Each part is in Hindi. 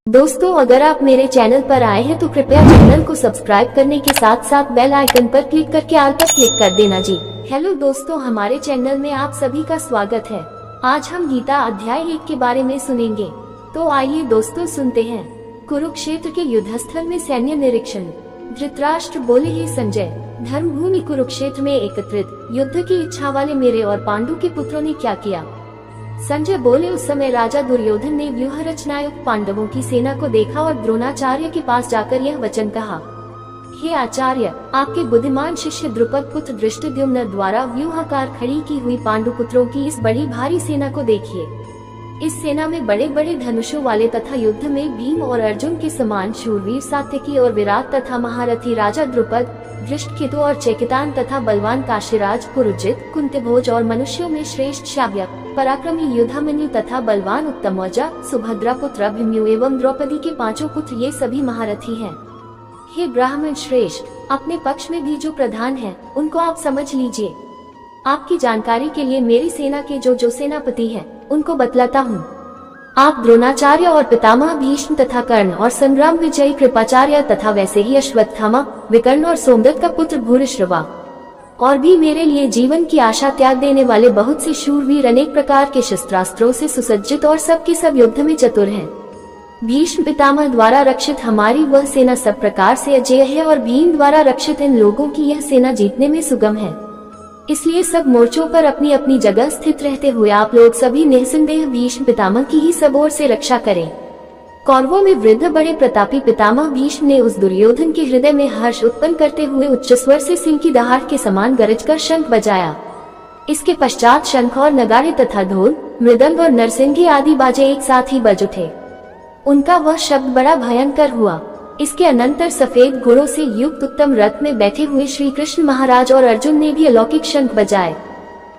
दोस्तों, अगर आप मेरे चैनल पर आए हैं तो कृपया चैनल को सब्सक्राइब करने के साथ साथ बेल आइकन पर क्लिक करके ऑल पर क्लिक कर देना जी। हेलो दोस्तों, हमारे चैनल में आप सभी का स्वागत है। आज हम गीता अध्याय 1 के बारे में सुनेंगे। तो आइए दोस्तों सुनते हैं। कुरुक्षेत्र के युद्धस्थल में सैन्य निरीक्षण। धृतराष्ट्र बोले, हे संजय, धर्मभूमि कुरुक्षेत्र में एकत्रित युद्ध की इच्छा वाले मेरे और पांडु के पुत्रों ने क्या किया। संजय बोले, उस समय राजा दुर्योधन ने व्यूह रचनायुक्त पांडवों की सेना को देखा और द्रोणाचार्य के पास जाकर यह वचन कहा, हे आचार्य, आपके बुद्धिमान शिष्य द्रुपद पुत्र धृष्टद्युम्न द्वारा व्यूहाकार खड़ी की हुई पांडु पुत्रों की इस बड़ी भारी सेना को देखिए। इस सेना में बड़े बड़े धनुषों वाले तथा युद्ध में भीम और अर्जुन के समान शूरवीर सात्यकी और विराट तथा महारथी राजा द्रुपद, धृष्टकेतु और चेकितान तथा बलवान काशीराज पुरुजित, कुंतीभोज और मनुष्यों में श्रेष्ठ शाव्यक, पराक्रमी युधामन्यु तथा बलवान उत्तमौजा, सुभद्रा पुत्र अभिमन्यु एवं द्रौपदी के 5 पुत्र, ये सभी महारथी हैं। हे ब्राह्मण श्रेष्ठ, अपने पक्ष में भी जो प्रधान हैं, उनको आप समझ लीजिए। आपकी जानकारी के लिए मेरी सेना के जो सेनापति हैं, उनको बतलाता हूँ। आप द्रोणाचार्य और पितामह भीष्म तथा कर्ण और संग्राम विजयी कृपाचार्य तथा वैसे ही अश्वत्थामा, विकर्ण और सोमदत्त का पुत्र भूरिश्रवा और भी मेरे लिए जीवन की आशा त्याग देने वाले बहुत से शूरवीर अनेक प्रकार के शस्त्रास्त्रों से सुसज्जित और सब के सब युद्ध में चतुर हैं। भीष्म पितामह द्वारा रक्षित हमारी वह सेना सब प्रकार से अजेय है और भीम द्वारा रक्षित इन लोगों की यह सेना जीतने में सुगम है। इसलिए सब मोर्चों पर अपनी अपनी जगह स्थित रहते हुए आप लोग सभी निःसंदेह भीष्म पितामह की ही सब ओर से रक्षा करें। कौरवों में वृद्ध बड़े प्रतापी पितामह भीष्म ने उस दुर्योधन के हृदय में हर्ष उत्पन्न करते हुए उच्च स्वर से सिंह की दहाड़ के समान गरजकर शंख बजाया। इसके पश्चात शंख और नगाड़े तथा ढोल, मृदंग और नरसिंघे आदि बाजे एक साथ ही बज उठे। उनका वह शब्द बड़ा भयंकर हुआ। इसके अनंतर सफेद घोड़ों से युक्त उत्तम रथ में बैठे हुए श्री कृष्ण महाराज और अर्जुन ने भी अलौकिक शंख बजाए।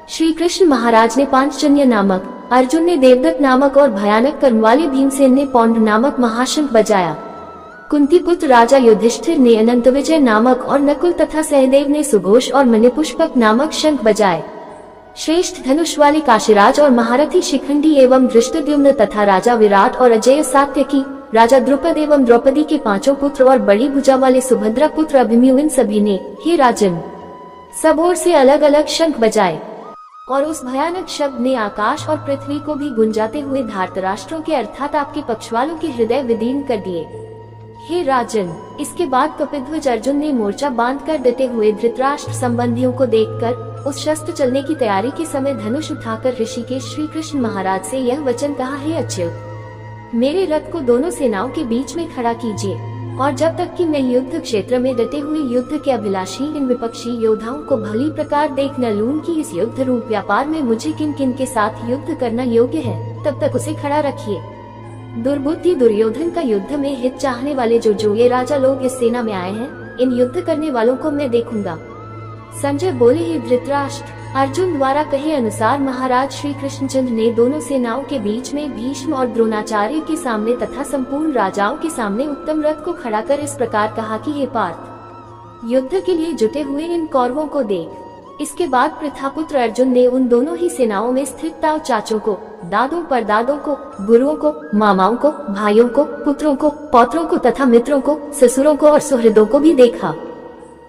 श्री कृष्ण महाराज ने पांचजन्य नामक, अर्जुन ने देवदत्त नामक और भयानक कर्म वाले भीमसेन ने पौंड नामक महाशंख बजाया। कुंती पुत्र राजा युधिष्ठिर ने अनंत विजय नामक और नकुल तथा सहदेव ने सुघोष और मणिपुष्पक नामक शंख बजाए। श्रेष्ठ धनुष वाले काशीराज और महारथी शिखंडी एवं धृष्टद्युम्न तथा राजा विराट और अजेय सात्यकी, राजा द्रुपद एवं द्रौपदी के 5 पुत्र और बड़ी भुजा वाले सुभद्रा पुत्र अभिमन्यु, इन सभी ने, हे राजन, सब ओर से अलग अलग शंख बजाए। और उस भयानक शब्द ने आकाश और पृथ्वी को भी गुंजाते हुए धार्तराष्ट्रों के अर्थात आपके पक्ष वालों के हृदय विदीर्ण कर दिए। हे राजन, इसके बाद कपिध्वज अर्जुन ने मोर्चा बांध कर डटे हुए धृतराष्ट्र संबंधियों को देखकर उस शस्त्र चलने की तैयारी के समय धनुष उठाकर ऋषिकेश श्री कृष्ण महाराज से यह वचन कहा, हे अच्युत, मेरे रथ को दोनों सेनाओं के बीच में खड़ा कीजिए और जब तक कि मैं युद्ध क्षेत्र में डटे हुए युद्ध के अभिलाषी इन विपक्षी योद्धाओं को भली प्रकार देख न लूं कि इस युद्ध रूप व्यापार में मुझे किन किन के साथ युद्ध करना योग्य है, तब तक उसे खड़ा रखिए। दुर्बुद्धि दुर्योधन का युद्ध में हित चाहने वाले जो ये राजा लोग इस सेना में आए हैं, इन युद्ध करने वालों को मैं देखूंगा। संजय बोले, हे धृतराष्ट्र, अर्जुन द्वारा कहे अनुसार महाराज श्री कृष्णचंद्र ने दोनों सेनाओं के बीच में भीष्म और द्रोणाचार्य के सामने तथा संपूर्ण राजाओं के सामने उत्तम रथ को खड़ा कर इस प्रकार कहा कि हे पार्थ, युद्ध के लिए जुटे हुए इन कौरवों को देख। इसके बाद प्रथापुत्र अर्जुन ने उन दोनों ही सेनाओं में स्थित ताऊ चाचों को, दादों परदादों को, गुरुओं को, मामाओं को, भाइयों को, पुत्रों को, पौत्रों को तथा मित्रों को, ससुरों को और सुहृदों को भी देखा।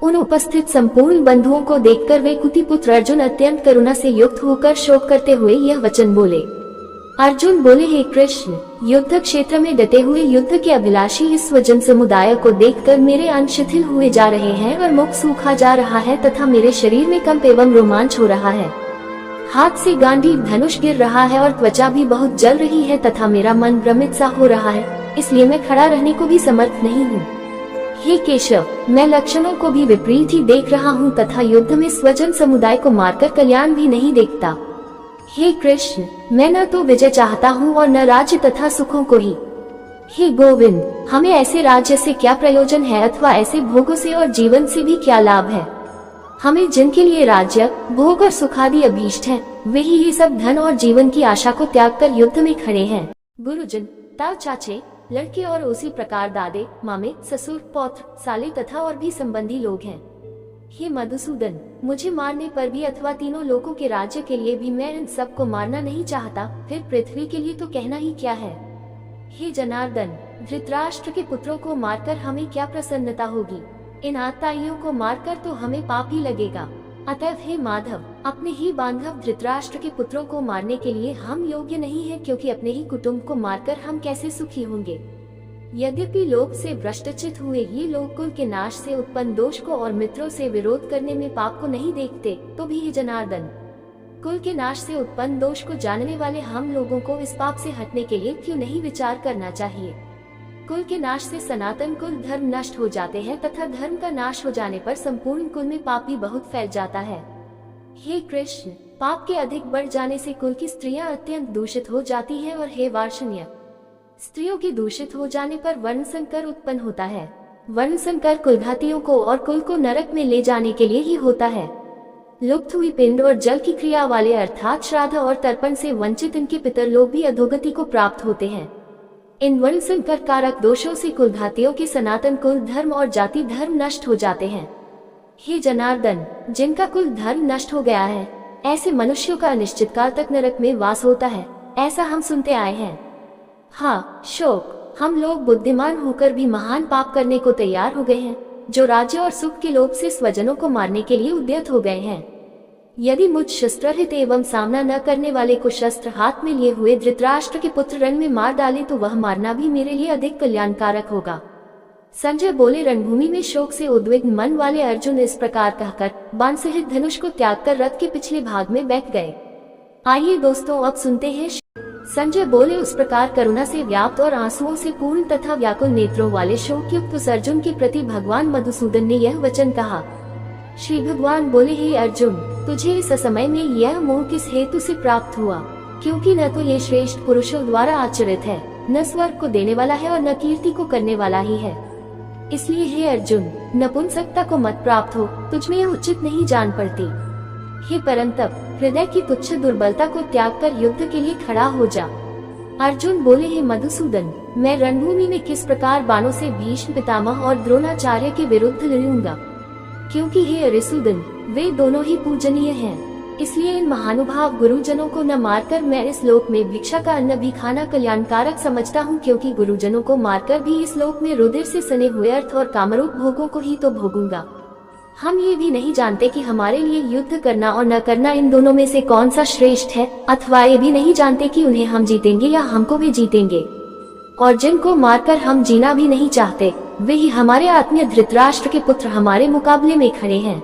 उन उपस्थित संपूर्ण बंधुओं को देखकर वे कुंती पुत्र अर्जुन अत्यंत करुणा से युक्त होकर शोक करते हुए यह वचन बोले। अर्जुन बोले, हे कृष्ण, युद्ध क्षेत्र में डटे हुए युद्ध के अभिलाषी इस स्वजन समुदाय को देखकर मेरे अंग शिथिल हुए जा रहे हैं और मुख सूखा जा रहा है तथा मेरे शरीर में कंप एवं रोमांच हो रहा है। हाथ से गांडीव धनुष गिर रहा है और त्वचा भी बहुत जल रही है तथा मेरा मन भ्रमित सा हो रहा है, इसलिए मैं खड़ा रहने को भी समर्थ नहीं हूँ। हे केशव, मैं लक्षणों को भी विपरीत ही देख रहा हूँ तथा युद्ध में स्वजन समुदाय को मारकर कल्याण भी नहीं देखता। हे कृष्ण, मैं न तो विजय चाहता हूँ और न राज्य तथा सुखों को ही। हे गोविंद, हमें ऐसे राज्य से क्या प्रयोजन है अथवा ऐसे भोगों से और जीवन से भी क्या लाभ है। हमें जिनके लिए राज्य, भोग और सुखादि अभीष्ट हैं, वे ही ये सब धन और जीवन की आशा को त्याग कर युद्ध में खड़े हैं। गुरुजन, ताऊ चाचे, लड़के और उसी प्रकार दादे, मामे, ससुर, पौत्र, साले तथा और भी संबंधी लोग हैं। हे मधुसूदन, मुझे मारने पर भी अथवा तीनों लोगों के राज्य के लिए भी मैं इन सबको मारना नहीं चाहता, फिर पृथ्वी के लिए तो कहना ही क्या है। हे जनार्दन, धृतराष्ट्र के पुत्रों को मारकर हमें क्या प्रसन्नता होगी? इन आताइयों को मारकर तो हमें पाप ही लगेगा। अतएव हे माधव, अपने ही बांधव धृतराष्ट्र के पुत्रों को मारने के लिए हम योग्य नहीं है, क्योंकि अपने ही कुटुंब को मारकर हम कैसे सुखी होंगे? यद्यपि लोभ से भ्रष्टचित हुए ये लोग कुल के नाश से उत्पन्न दोष को और मित्रों से विरोध करने में पाप को नहीं देखते, तो भी हे जनार्दन, कुल के नाश से उत्पन्न दोष को जानने वाले हम लोगों को इस पाप से हटने के लिए क्यों नहीं विचार करना चाहिए? कुल के नाश से सनातन कुल धर्म नष्ट हो जाते हैं तथा धर्म का नाश हो जाने पर संपूर्ण कुल में पाप भी बहुत फैल जाता है। हे कृष्ण, पाप के अधिक बढ़ जाने से कुल की स्त्रियां अत्यंत दूषित हो जाती हैं और हे वार्ष्ण्य, स्त्रियों के दूषित हो जाने पर वर्ण संकर उत्पन्न होता है। वर्ण संकर कुलघातियों को और कुल को नरक में ले जाने के लिए ही होता है। लुप्त हुई पिंड और जल की क्रिया वाले अर्थात श्राद्ध और तर्पण से वंचित इनके पितर लोग भी अधोगति को प्राप्त होते हैं। इन वर्ण संकर कारक दोषों से कुलघातियों के सनातन कुल धर्म और जाति धर्म नष्ट हो जाते हैं। हे जनार्दन, जिनका कुल धर्म नष्ट हो गया है, ऐसे मनुष्यों का अनिश्चित काल तक नरक में वास होता है, ऐसा हम सुनते आए हैं। हाँ शोक, हम लोग बुद्धिमान होकर भी महान पाप करने को तैयार हो गए हैं, जो राज्य और सुख के लोभ से स्वजनों को मारने के लिए उद्यत हो गए हैं। यदि मुझ शस्त्ररहित एवं सामना न करने वाले को शस्त्र हाथ में लिए हुए धृतराष्ट्र के पुत्र रण में मार डाले तो वह मारना भी मेरे लिए अधिक कल्याणकारक होगा। संजय बोले, रणभूमि में शोक से उद्विग्न मन वाले अर्जुन इस प्रकार कहकर बाण सहित धनुष को त्याग कर रथ के पिछले भाग में बैठ गए। आइए दोस्तों, अब सुनते हैं। संजय बोले, उस प्रकार करुणा से व्याप्त और आंसुओं से पूर्ण तथा व्याकुल नेत्रों वाले शोकयुक्त उस अर्जुन के प्रति भगवान मधुसूदन ने यह वचन कहा। श्री भगवान बोले, हे अर्जुन, तुझे इस समय में यह मोह किस हेतु से प्राप्त हुआ? क्योंकि न तो ये श्रेष्ठ पुरुषों द्वारा आचरित है, न स्वर्ग को देने वाला है और न कीर्ति को करने वाला ही है। इसलिए हे अर्जुन, नपुंसकता को मत प्राप्त हो, तुझमें यह उचित नहीं जान पड़ती। हे परंतप, हृदय की तुच्छ दुर्बलता को त्याग कर युद्ध के लिए खड़ा हो जा। अर्जुन बोले, हे मधुसूदन, मैं रणभूमि में किस प्रकार बाणों से भीष्म पितामह और द्रोणाचार्य के विरुद्ध लड़ूंगा? क्योंकि हे अरिसूदन, वे दोनों ही पूजनीय हैं। इसलिए इन महानुभाव गुरुजनों को न मारकर मैं इस लोक में भिक्षा का अन्न भी खाना कल्याणकारक समझता हूँ, क्योंकि गुरुजनों को मारकर भी इस लोक में रुधिर से सने हुए अर्थ और कामरूप भोगों को ही तो भोगूंगा। हम ये भी नहीं जानते कि हमारे लिए युद्ध करना और न करना इन दोनों में से कौन सा श्रेष्ठ है, अथवा ये भी नहीं जानते कि उन्हें हम जीतेंगे या हमको वे जीतेंगे। और जिनको मारकर हम जीना भी नहीं चाहते, वे ही हमारे आत्मीय धृतराष्ट्र के पुत्र हमारे मुकाबले में खड़े हैं।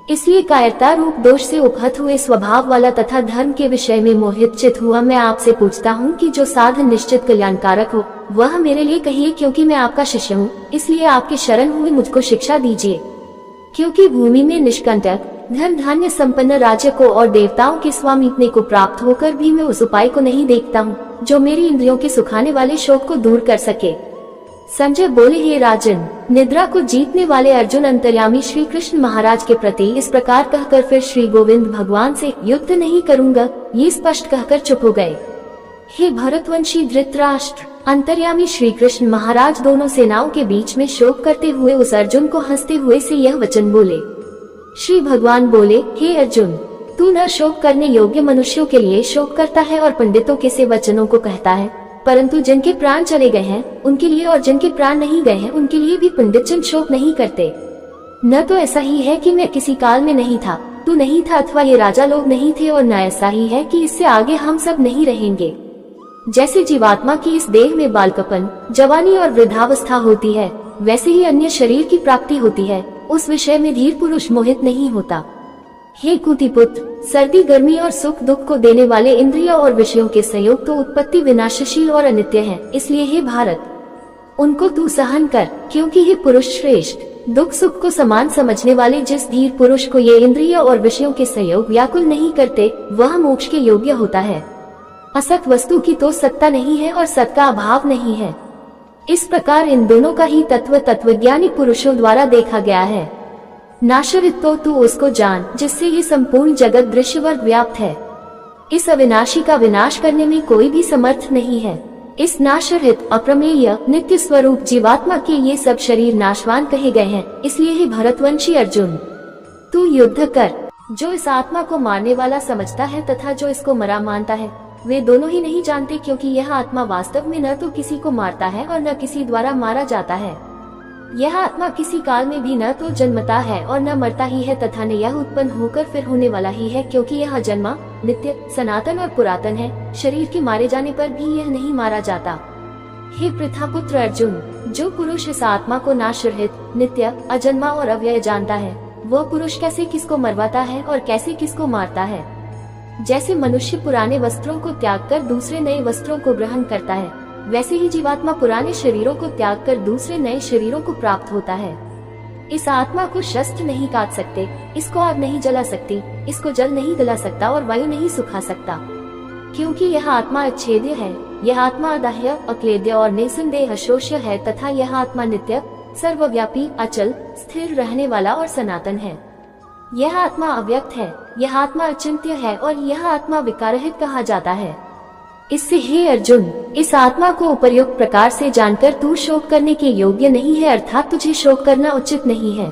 इसलिए कायरता रूप दोष से उपहत हुए स्वभाव वाला तथा धर्म के विषय में मोहित चित हुआ मैं आपसे पूछता हूँ कि जो साधन निश्चित कल्याणकारक हो वह मेरे लिए कहिए, क्योंकि मैं आपका शिष्य हूँ। इसलिए आपके शरण हुए मुझको शिक्षा दीजिए। क्योंकि भूमि में निष्कंटक धन धान्य संपन्न राज्य को और देवताओं के स्वामित्व को प्राप्त होकर भी मैं उस उपाय को नहीं देखता हूँ जो मेरी इंद्रियों के सुखाने वाले शोक को दूर कर सके। संजय बोले, हे राजन, निद्रा को जीतने वाले अर्जुन अंतर्यामी श्री कृष्ण महाराज के प्रति इस प्रकार कहकर फिर श्री गोविंद भगवान से युद्ध नहीं करूंगा ये स्पष्ट कहकर चुप हो गए। हे भरतवंशी धृतराष्ट्र, अंतर्यामी श्री कृष्ण महाराज दोनों सेनाओं के बीच में शोक करते हुए उस अर्जुन को हंसते हुए से यह वचन बोले। श्री भगवान बोले, हे अर्जुन, तू न शोक करने योग्य मनुष्यों के लिए शोक करता है और पंडितों के से वचनों को कहता है, परंतु जिनके प्राण चले गए हैं उनके लिए और जिनके प्राण नहीं गए हैं उनके लिए भी पंडित जन शोक नहीं करते। न तो ऐसा ही है कि मैं किसी काल में नहीं था, तू नहीं था, अथवा ये राजा लोग नहीं थे, और न ऐसा ही है कि इससे आगे हम सब नहीं रहेंगे। जैसे जीवात्मा की इस देह में बालकपन, जवानी और वृद्धावस्था होती है, वैसे ही अन्य शरीर की प्राप्ति होती है, उस विषय में धीर पुरुष मोहित नहीं होता। हे कुंती पुत्र, सर्दी गर्मी और सुख दुख को देने वाले इंद्रिय और विषयों के संयोग तो उत्पत्ति विनाशशील और अनित्य हैं। इसलिए हे भारत, उनको तू सहन कर, क्योंकि हे पुरुष श्रेष्ठ, दुख सुख को समान समझने वाले जिस धीर पुरुष को ये इंद्रिय और विषयों के संयोग व्याकुल नहीं करते, वह मोक्ष के योग्य होता है। असत वस्तु की तो सत्ता नहीं है और सत का अभाव नहीं है। इस प्रकार इन दोनों का ही तत्व तत्वज्ञानी पुरुषों द्वारा देखा गया है। नाशरित तो तू उसको जान जिससे ये संपूर्ण जगत दृश्यवर व्याप्त है। इस अविनाशी का विनाश करने में कोई भी समर्थ नहीं है। इस नाशरहित अप्रमेय नित्य स्वरूप जीवात्मा के ये सब शरीर नाशवान कहे गए हैं। इसलिए ही भरतवंशी अर्जुन, तू युद्ध कर। जो इस आत्मा को मारने वाला समझता है तथा जो इसको मरा मानता है, वे दोनों ही नहीं जानते, क्योंकि यह आत्मा वास्तव में न तो किसी को मारता है और न किसी द्वारा मारा जाता है। यह आत्मा किसी काल में भी न तो जन्मता है और न मरता ही है, तथा न यह उत्पन्न होकर फिर होने वाला ही है, क्योंकि यह जन्मा, नित्य, सनातन और पुरातन है। शरीर के मारे जाने पर भी यह नहीं मारा जाता। हे पृथापुत्र अर्जुन, जो पुरुष इस आत्मा को नाशरहित, नित्य, अजन्मा और अव्यय जानता है, वह पुरुष कैसे किसको मरवाता है और कैसे किसको मारता है। जैसे मनुष्य पुराने वस्त्रों को त्याग कर दूसरे नए वस्त्रों को ग्रहण करता है, वैसे ही जीवात्मा पुराने शरीरों को त्याग कर दूसरे नए शरीरों को प्राप्त होता है। इस आत्मा को शस्त्र नहीं काट सकते, इसको आग नहीं जला सकती, इसको जल नहीं गला सकता और वायु नहीं सुखा सकता, क्योंकि यह आत्मा अच्छेद्य है। यह आत्मा अदाह्य, अक्लेद्य और निसंदेह शोष्य है, तथा यह आत्मा नित्य, सर्वव्यापी, अचल, स्थिर रहने वाला और सनातन है। यह आत्मा अव्यक्त है, यह आत्मा अचिंत्य है और यह आत्मा विकाररहित कहा जाता है। इससे हे अर्जुन, इस आत्मा को उपर्युक्त प्रकार से जानकर तू शोक करने के योग्य नहीं है, अर्थात तुझे शोक करना उचित नहीं है।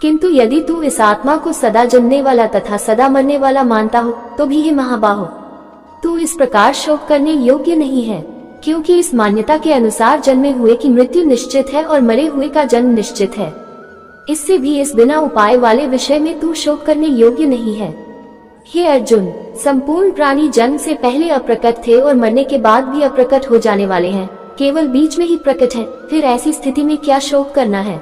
किंतु यदि तू इस आत्मा को सदा जन्मने वाला तथा सदा मरने वाला मानता हो, तो भी हे महाबाहो, तू इस प्रकार शोक करने योग्य नहीं है, क्योंकि इस मान्यता के अनुसार जन्मे हुए की मृत्यु निश्चित है और मरे हुए का जन्म निश्चित है। इससे भी इस बिना उपाय वाले विषय में तू शोक करने योग्य नहीं है। हे अर्जुन, संपूर्ण प्राणी जन्म से पहले अप्रकट थे और मरने के बाद भी अप्रकट हो जाने वाले हैं, केवल बीच में ही प्रकट है। फिर ऐसी स्थिति में क्या शोक करना है।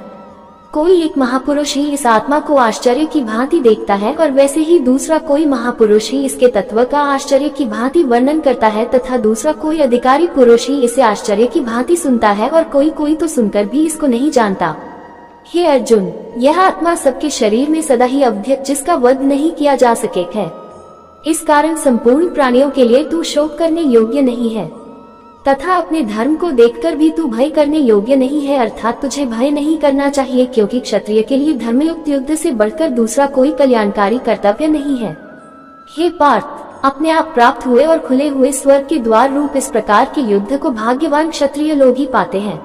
कोई एक महापुरुष ही इस आत्मा को आश्चर्य की भांति देखता है और वैसे ही दूसरा कोई महापुरुष ही इसके तत्व का आश्चर्य की भांति वर्णन करता है, तथा दूसरा कोई अधिकारी पुरुष ही इसे आश्चर्य की भांति सुनता है और कोई तो सुनकर भी इसको नहीं जानता। हे अर्जुन, यह आत्मा सबके शरीर में सदा ही अवध्यक्त, जिसका वध नहीं किया जा सके है। इस कारण संपूर्ण प्राणियों के लिए तू शोक करने योग्य नहीं है, तथा अपने धर्म को देखकर भी तू भय करने योग्य नहीं है, अर्थात तुझे भय नहीं करना चाहिए, क्योंकि क्षत्रिय के लिए धर्मयुक्त युद्ध से बढ़कर दूसरा कोई कल्याणकारी कर्तव्य नहीं है। हे पार्थ, अपने आप प्राप्त हुए और खुले हुए स्वर्ग के द्वार रूप इस प्रकार के युद्ध को भाग्यवान क्षत्रिय लोग ही पाते हैं।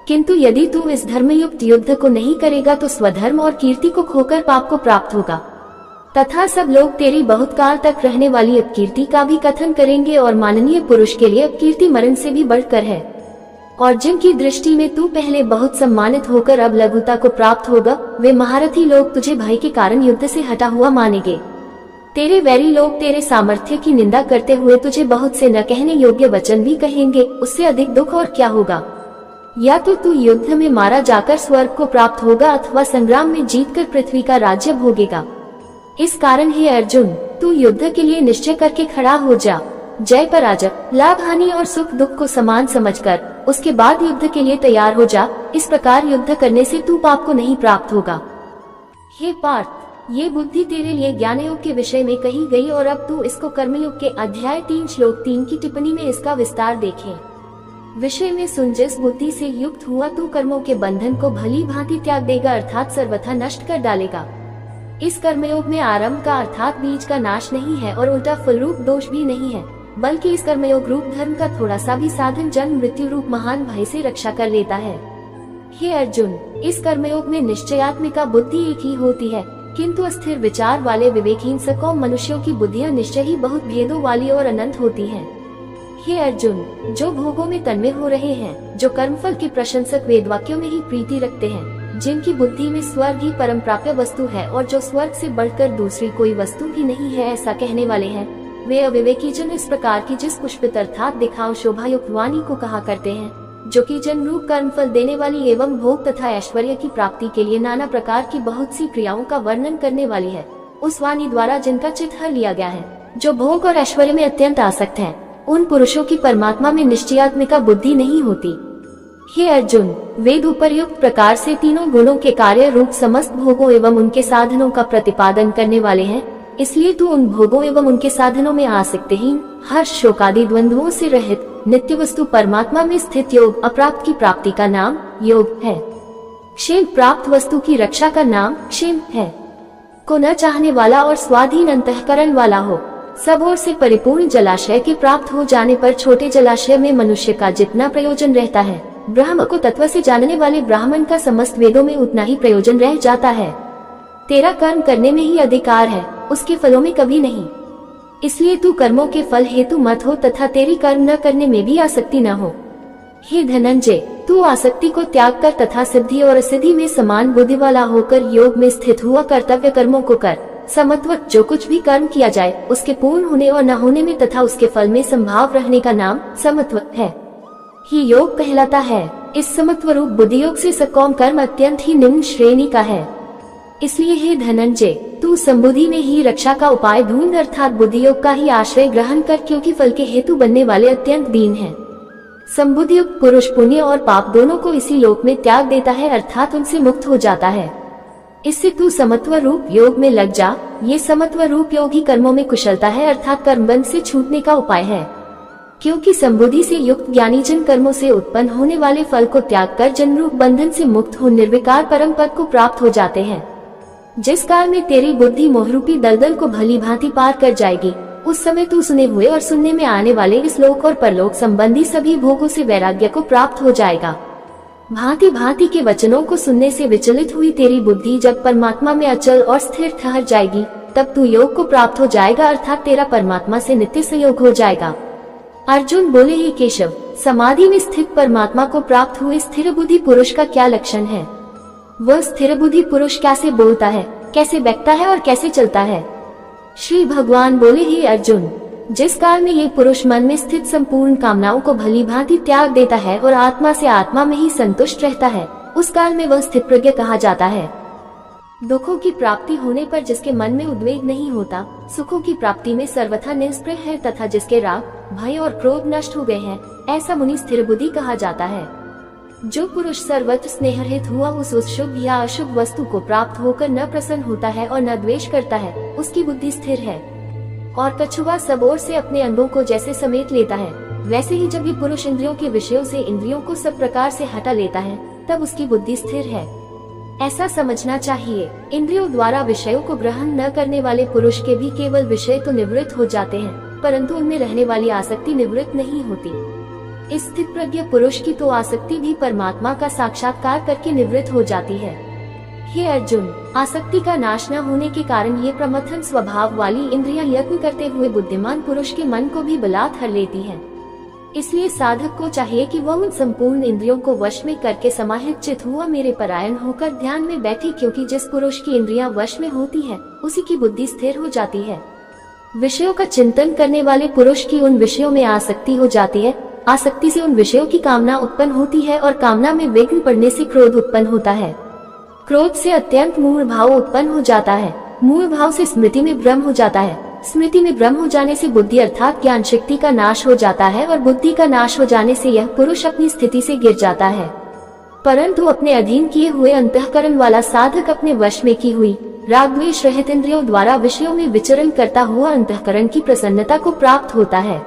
किंतु यदि तू इस धर्मयुक्त युद्ध को नहीं करेगा तो स्वधर्म और कीर्ति को खोकर पाप को प्राप्त होगा, तथा सब लोग तेरी बहुत काल तक रहने वाली अपकीर्ति का भी कथन करेंगे, और माननीय पुरुष के लिए अपकीर्ति मरण से भी बढ़कर है। और जिनकी दृष्टि में तू पहले बहुत सम्मानित होकर अब लघुता को प्राप्त होगा, वे महारथी लोग तुझे भय के कारण युद्ध से हटा हुआ मानेंगे। तेरे वैरी लोग तेरे सामर्थ्य की निंदा करते हुए तुझे बहुत से न कहने योग्य वचन भी कहेंगे। उससे अधिक दुख और क्या होगा। या तो तू युद्ध में मारा जाकर स्वर्ग को प्राप्त होगा, अथवा संग्राम में जीतकर पृथ्वी का राज्य भोगेगा। इस कारण हे अर्जुन, तू युद्ध के लिए निश्चय करके खड़ा हो जा। जय पराजय, लाभ हानि और सुख दुख को समान समझकर उसके बाद युद्ध के लिए तैयार हो जा। इस प्रकार युद्ध करने से तू पाप को नहीं प्राप्त होगा। हे पार्थ, ये बुद्धि तेरे लिए ज्ञान योग के विषय में कही गई, और अब तू इसको कर्मयोग के अध्याय 3 श्लोक 3 की टिप्पणी में इसका विस्तार देखे। विषय में सुन, जिस बुद्धि से युक्त हुआ तू कर्मों के बंधन को भली भांति त्याग देगा, अर्थात सर्वथा नष्ट कर डालेगा। इस कर्मयोग में आरंभ का अर्थात बीज का नाश नहीं है और उल्टा फलरूप दोष भी नहीं है, बल्कि इस कर्मयोग रूप धर्म का थोड़ा सा भी साधन जन्म मृत्यु रूप महान भय से रक्षा कर लेता है। हे अर्जुन, इस कर्मयोग में निश्चयात्मिका बुद्धि एक ही होती है, किंतु अस्थिर विचार वाले विवेकहीन सकौम मनुष्यों की बुद्धियां निश्चय ही बहुत भेदों वाली और अनंत होती हैं। हे अर्जुन, जो भोगों में तन्मय हो रहे हैं, जो कर्मफल के प्रशंसक वेद वाक्यों में ही प्रीति रखते हैं, जिनकी बुद्धि में स्वर्ग ही परम प्राप्य वस्तु है और जो स्वर्ग से बढ़कर दूसरी कोई वस्तु भी नहीं है, ऐसा कहने वाले हैं, वे अविवेकी जन इस प्रकार की जिस पुष्पित अर्थात दिखाओ शोभायुक्त वाणी को कहा करते हैं, जो कि जन्म रूप कर्म फल देने वाली एवं भोग तथा ऐश्वर्य की प्राप्ति के लिए नाना प्रकार की बहुत सी क्रियाओं का वर्णन करने वाली है। उस वाणी द्वारा जिनका चित्त हर लिया गया है, जो भोग और ऐश्वर्य में अत्यंत आसक्त हैं, उन पुरुषों की परमात्मा में निश्चयात्मिका बुद्धि नहीं होती। हे अर्जुन, वेद उपर्युक्त प्रकार से तीनों गुणों के कार्य रूप समस्त भोगों एवं उनके साधनों का प्रतिपादन करने वाले हैं, इसलिए तू उन भोगों एवं उनके साधनों में आसक्तिहीन, हर्ष शोकादि द्वंद्वों से रहित नित्य वस्तु परमात्मा में स्थित योग अप्राप्त की प्राप्ति का नाम योग है। क्षेम प्राप्त वस्तु की रक्षा का नाम क्षेम है। को न चाहने वाला और स्वाधीन अंतःकरण वाला हो, सब ओर से परिपूर्ण जलाशय के प्राप्त हो जाने पर छोटे जलाशय में मनुष्य का जितना प्रयोजन रहता है, ब्रह्म को तत्व से जानने वाले ब्राह्मण का समस्त वेदों में उतना ही प्रयोजन रह जाता है। तेरा कर्म करने में ही अधिकार है, उसके फलों में कभी नहीं। इसलिए तू कर्मों के फल हेतु मत हो तथा तेरी कर्म न करने में भी आसक्ति न हो। हे धनंजय, तू आसक्ति को त्याग कर तथा सिद्धि और असिद्धि में समान बुद्धि वाला होकर योग में स्थित हुआ कर्तव्य कर्मों को कर। समत्वत जो कुछ भी कर्म किया जाए उसके पूर्ण होने और न होने में तथा उसके फल में संभाव रहने का नाम समत्व है, ही योग कहलाता है। इस समत्व रूप बुद्धि योग से सकौम कर्म अत्यंत ही निम्न श्रेणी का है। इसलिए हे धनंजय, तू संबुद्धि में ही रक्षा का उपाय ढूंढ अर्थात बुद्धि योग का ही आश्रय ग्रहण कर, क्योंकि फल के हेतु बनने वाले अत्यंत दीन है। संबुद्धि युक्त पुरुष पुण्य और पाप दोनों को इसी लोक में त्याग देता है अर्थात उनसे मुक्त हो जाता है। इससे तू समत्व रूप योग में लग जा। ये समत्व रूप योग ही कर्मों में कुशलता है अर्थात कर्मबंध से छूटने का उपाय है, क्योंकि संबुद्धि से युक्त ज्ञानी जन कर्मों से उत्पन्न होने वाले फल को त्याग कर जन्म रूप बंधन से मुक्त हो निर्विकार परम पद को प्राप्त हो जाते हैं। जिस काल में तेरी बुद्धि मोहरूपी दलदल को भली भांति पार कर जाएगी, उस समय तू सुने हुए और सुनने में आने वाले इस लोक और परलोक संबंधी सभी भोगों से वैराग्य को प्राप्त हो जाएगा। भांति भांति के वचनों को सुनने से विचलित हुई तेरी बुद्धि जब परमात्मा में अचल और स्थिर ठहर जाएगी, तब तू योग को प्राप्त हो जाएगा अर्थात तेरा परमात्मा से नित्य संयोग हो जाएगा। अर्जुन बोले, हे केशव, समाधि में स्थित परमात्मा को प्राप्त हुए स्थिर बुद्धि पुरुष का क्या लक्षण है? वह स्थिर बुद्धि पुरुष कैसे बोलता है, कैसे बैठता है और कैसे चलता है? श्री भगवान बोले, हे अर्जुन, जिस काल में ये पुरुष मन में स्थित संपूर्ण कामनाओं को भली भांति त्याग देता है और आत्मा से आत्मा में ही संतुष्ट रहता है, उस काल में वह स्थित प्रज्ञ कहा जाता है। दुखों की प्राप्ति होने पर जिसके मन में उद्वेग नहीं होता, सुखों की प्राप्ति में सर्वथा निष्प्रह है तथा जिसके राग, भय और क्रोध नष्ट हो गए हैं, ऐसा मुनि स्थिर बुद्धि कहा जाता है। जो पुरुष सर्वत्र स्नेहरहित हुआ उस शुभ या अशुभ वस्तु को प्राप्त होकर न प्रसन्न होता है और न द्वेष करता है, उसकी बुद्धि स्थिर है। और कछुआ सब ओर से अपने अंगों को जैसे समेट लेता है, वैसे ही जब ये पुरुष इंद्रियों के विषयों से इंद्रियों को सब प्रकार से हटा लेता है, तब उसकी बुद्धि स्थिर है, ऐसा समझना चाहिए। इंद्रियों द्वारा विषयों को ग्रहण न करने वाले पुरुष के भी केवल विषय तो निवृत्त हो जाते हैं, परंतु उनमें रहने वाली आसक्ति निवृत्त नहीं होती। इस स्थित प्रज्ञ पुरुष की तो आसक्ति भी परमात्मा का साक्षात्कार करके निवृत्त हो जाती है। हे अर्जुन, आसक्ति का नाश न होने के कारण ये प्रमथन स्वभाव वाली इंद्रियां यत्न करते हुए बुद्धिमान पुरुष के मन को भी बलात् हर लेती हैं। इसलिए साधक को चाहिए कि वह उन संपूर्ण इंद्रियों को वश में करके समाहित चित हुआ मेरे परायण होकर ध्यान में बैठे, क्योंकि जिस पुरुष की इंद्रियां वश में होती हैं, उसी की बुद्धि स्थिर हो जाती है। विषयों का चिंतन करने वाले पुरुष की उन विषयों में आसक्ति हो जाती है। आसक्ति से उन विषयों की कामना उत्पन्न होती है और कामना में विघ्न पड़ने से क्रोध उत्पन्न होता है। क्रोध से अत्यंत मूढ़ भाव उत्पन्न हो जाता है। मूढ़ भाव से स्मृति में भ्रम हो जाता है। स्मृति में भ्रम हो जाने से बुद्धि अर्थात ज्ञान शक्ति का नाश हो जाता है और बुद्धि का नाश हो जाने से यह पुरुष अपनी स्थिति से गिर जाता है। परंतु अपने अधीन किए हुए अंतःकरण वाला साधक अपने वश में की हुई राग द्वेष रहित इंद्रियों द्वारा विषयों में विचरण करता हुआ अंतःकरण की प्रसन्नता को प्राप्त होता है।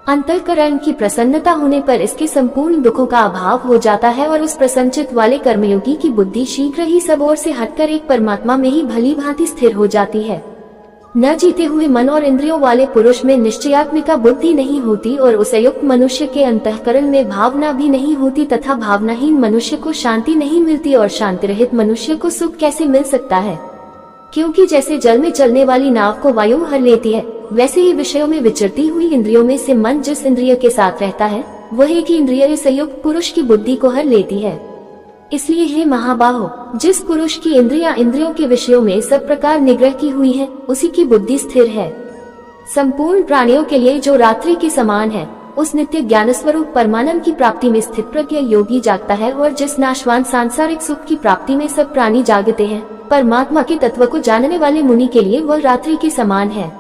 अंतःकरण की प्रसन्नता होने पर इसके संपूर्ण दुखों का अभाव हो जाता है और उस प्रसन्नचित वाले कर्मयोगी की बुद्धि शीघ्र ही सब ओर से हटकर एक परमात्मा में ही भली भांति स्थिर हो जाती है। न जीते हुए मन और इंद्रियों वाले पुरुष में निश्चयात्मिका बुद्धि नहीं होती और उस युक्त मनुष्य के अंतःकरण में भावना भी नहीं होती तथा भावनाहीन मनुष्य को शांति नहीं मिलती और शांति रहित मनुष्य को सुख कैसे मिल सकता है? क्योंकि जैसे जल में चलने वाली नाव को वायु हर लेती है, वैसे ही विषयों में विचरती हुई इंद्रियों में से मन जिस इंद्रिय के साथ रहता है, वह एक ही इंद्रिय संयुक्त पुरुष की बुद्धि को हर लेती है। इसलिए हे महाबाहो, जिस पुरुष की इंद्रियां इंद्रियों के विषयों में सब प्रकार निग्रह की हुई है, उसी की बुद्धि स्थिर है। संपूर्ण प्राणियों के लिए जो रात्रि के समान है, उस नित्य ज्ञान स्वरूप परमानंद की प्राप्ति में स्थित प्रज्ञ योगी जागता है और जिस नाशवान सांसारिक सुख की प्राप्ति में सब प्राणी जागते हैं, परमात्मा के तत्व को जानने वाले मुनि के लिए वह रात्रि के समान है।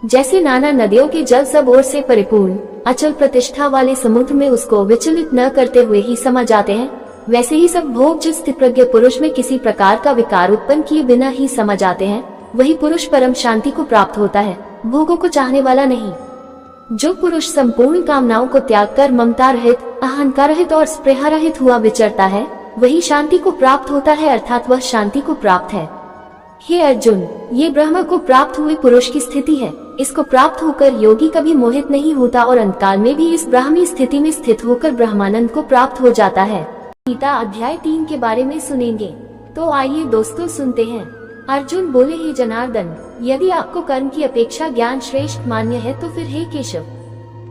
जैसे नाना नदियों के जल सब ओर से परिपूर्ण अचल प्रतिष्ठा वाले समुद्र में उसको विचलित न करते हुए ही समा जाते हैं, वैसे ही सब भोग जिस स्थित प्रज्ञ पुरुष में किसी प्रकार का विकार उत्पन्न किए बिना ही समा जाते हैं, वही पुरुष परम शांति को प्राप्त होता है, भोगों को चाहने वाला नहीं। जो पुरुष संपूर्ण कामनाओं को त्याग कर ममता रहित, अहंकार रहित और स्पृहा रहित हुआ विचरता है, वही शांति को प्राप्त होता है अर्थात वह शांति को प्राप्त है। हे अर्जुन, ये ब्रह्म को प्राप्त हुए पुरुष की स्थिति है। इसको प्राप्त होकर योगी कभी मोहित नहीं होता और अंतकाल में भी इस ब्राह्मी स्थिति में स्थित होकर ब्रह्मानंद को प्राप्त हो जाता है। गीता अध्याय 3 के बारे में सुनेंगे, तो आइए दोस्तों सुनते हैं। अर्जुन बोले, हे जनार्दन, यदि आपको कर्म की अपेक्षा ज्ञान श्रेष्ठ मान्य है तो फिर हे केशव,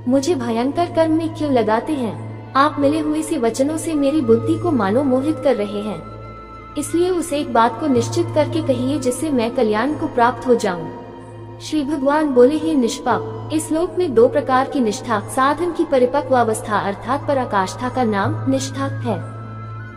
मुझे भयंकर कर्म में क्यों लगाते हैं? आप मिले हुए से वचनों से मेरी बुद्धि को मानो मोहित कर रहे हैं। इसलिए उस एक बात को निश्चित करके कहिए जिससे मैं कल्याण को प्राप्त हो जाऊं। श्री भगवान बोले, हे निष्पाप, इस लोक में दो प्रकार की निष्ठा, साधन की परिपक्व अवस्था अर्थात पराकाष्ठा का नाम निष्ठा है,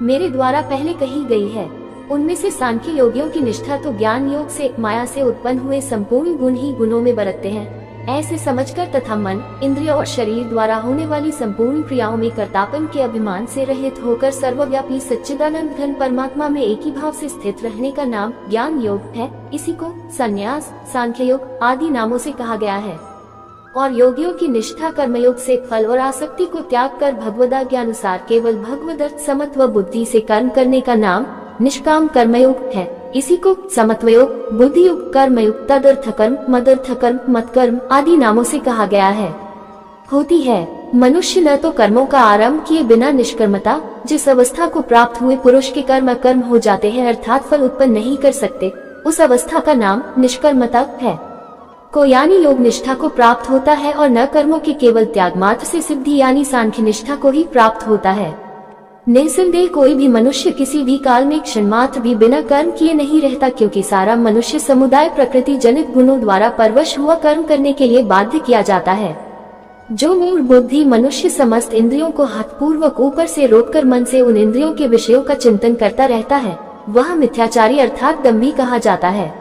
मेरे द्वारा पहले कही गई है। उनमें से सांख्य योगियों की निष्ठा तो ज्ञान योग से, माया से उत्पन्न हुए संपूर्ण गुण ही गुणों में बरतते हैं ऐसे समझकर तथा मन, इंद्रियों और शरीर द्वारा होने वाली संपूर्ण क्रियाओं में कर्तापन के अभिमान से रहित होकर सर्वव्यापी सच्चिदानंद घन परमात्मा में एक ही भाव से स्थित रहने का नाम ज्ञान योग है। इसी को संन्यास, सांख्य योग आदि नामों से कहा गया है। और योगियों की निष्ठा कर्मयोग से फल और आसक्ति को त्याग कर भगवदाज्ञानुसार केवल भगवदर्थ समत्व बुद्धि से कर्म करने का नाम निष्काम कर्मयोग है। इसी को समत्वयोग, बुद्धियोग, कर्मयोग, तदर्थ कर्म, मदर्थ कर्म, मतकर्म आदि नामों से कहा गया है। होती है मनुष्य न तो कर्मों का आरंभ किए बिना निष्कर्मता, जिस अवस्था को प्राप्त हुए पुरुष के कर्म अकर्म हो जाते हैं अर्थात फल उत्पन्न नहीं कर सकते, उस अवस्था का नाम निष्कर्मता है। को यानी योग निष्ठा को प्राप्त होता है और न कर्मों के केवल त्याग मात्र से सिद्धि यानी सांख्य निष्ठा को ही प्राप्त होता है। निसंदेह कोई भी मनुष्य किसी भी काल में क्षण मात्र भी बिना कर्म किए नहीं रहता, क्योंकि सारा मनुष्य समुदाय प्रकृति जनित गुणों द्वारा परवश हुआ कर्म करने के लिए बाध्य किया जाता है। जो मूढ़ बुद्धि मनुष्य समस्त इंद्रियों को हठपूर्वक ऊपर से रोककर मन से उन इंद्रियों के विषयों का चिंतन करता रहता है, वह मिथ्याचारी अर्थात दंभी कहा जाता है।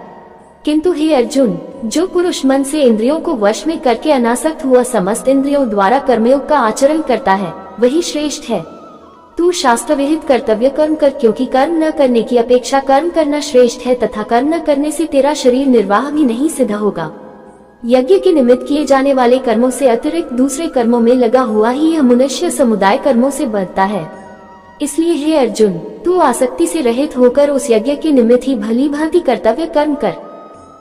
किंतु हे अर्जुन, जो पुरुष मन से इंद्रियों को वश में करके अनासक्त हुआ समस्त इंद्रियों द्वारा कर्मयोग का आचरण करता है, वही श्रेष्ठ है। तू शास्त्र विहित कर्तव्य कर्म कर, क्योंकि कर्म न करने की अपेक्षा कर्म करना श्रेष्ठ है तथा कर्म न करने से तेरा शरीर निर्वाह भी नहीं सिद्ध होगा। यज्ञ के निमित्त किए जाने वाले कर्मों से अतिरिक्त दूसरे कर्मों में लगा हुआ ही यह मनुष्य समुदाय कर्मों से बढ़ता है। इसलिए हे अर्जुन, तू आसक्ति से रहित होकर उस यज्ञ के निमित्त ही भली भांति कर्तव्य कर्म कर।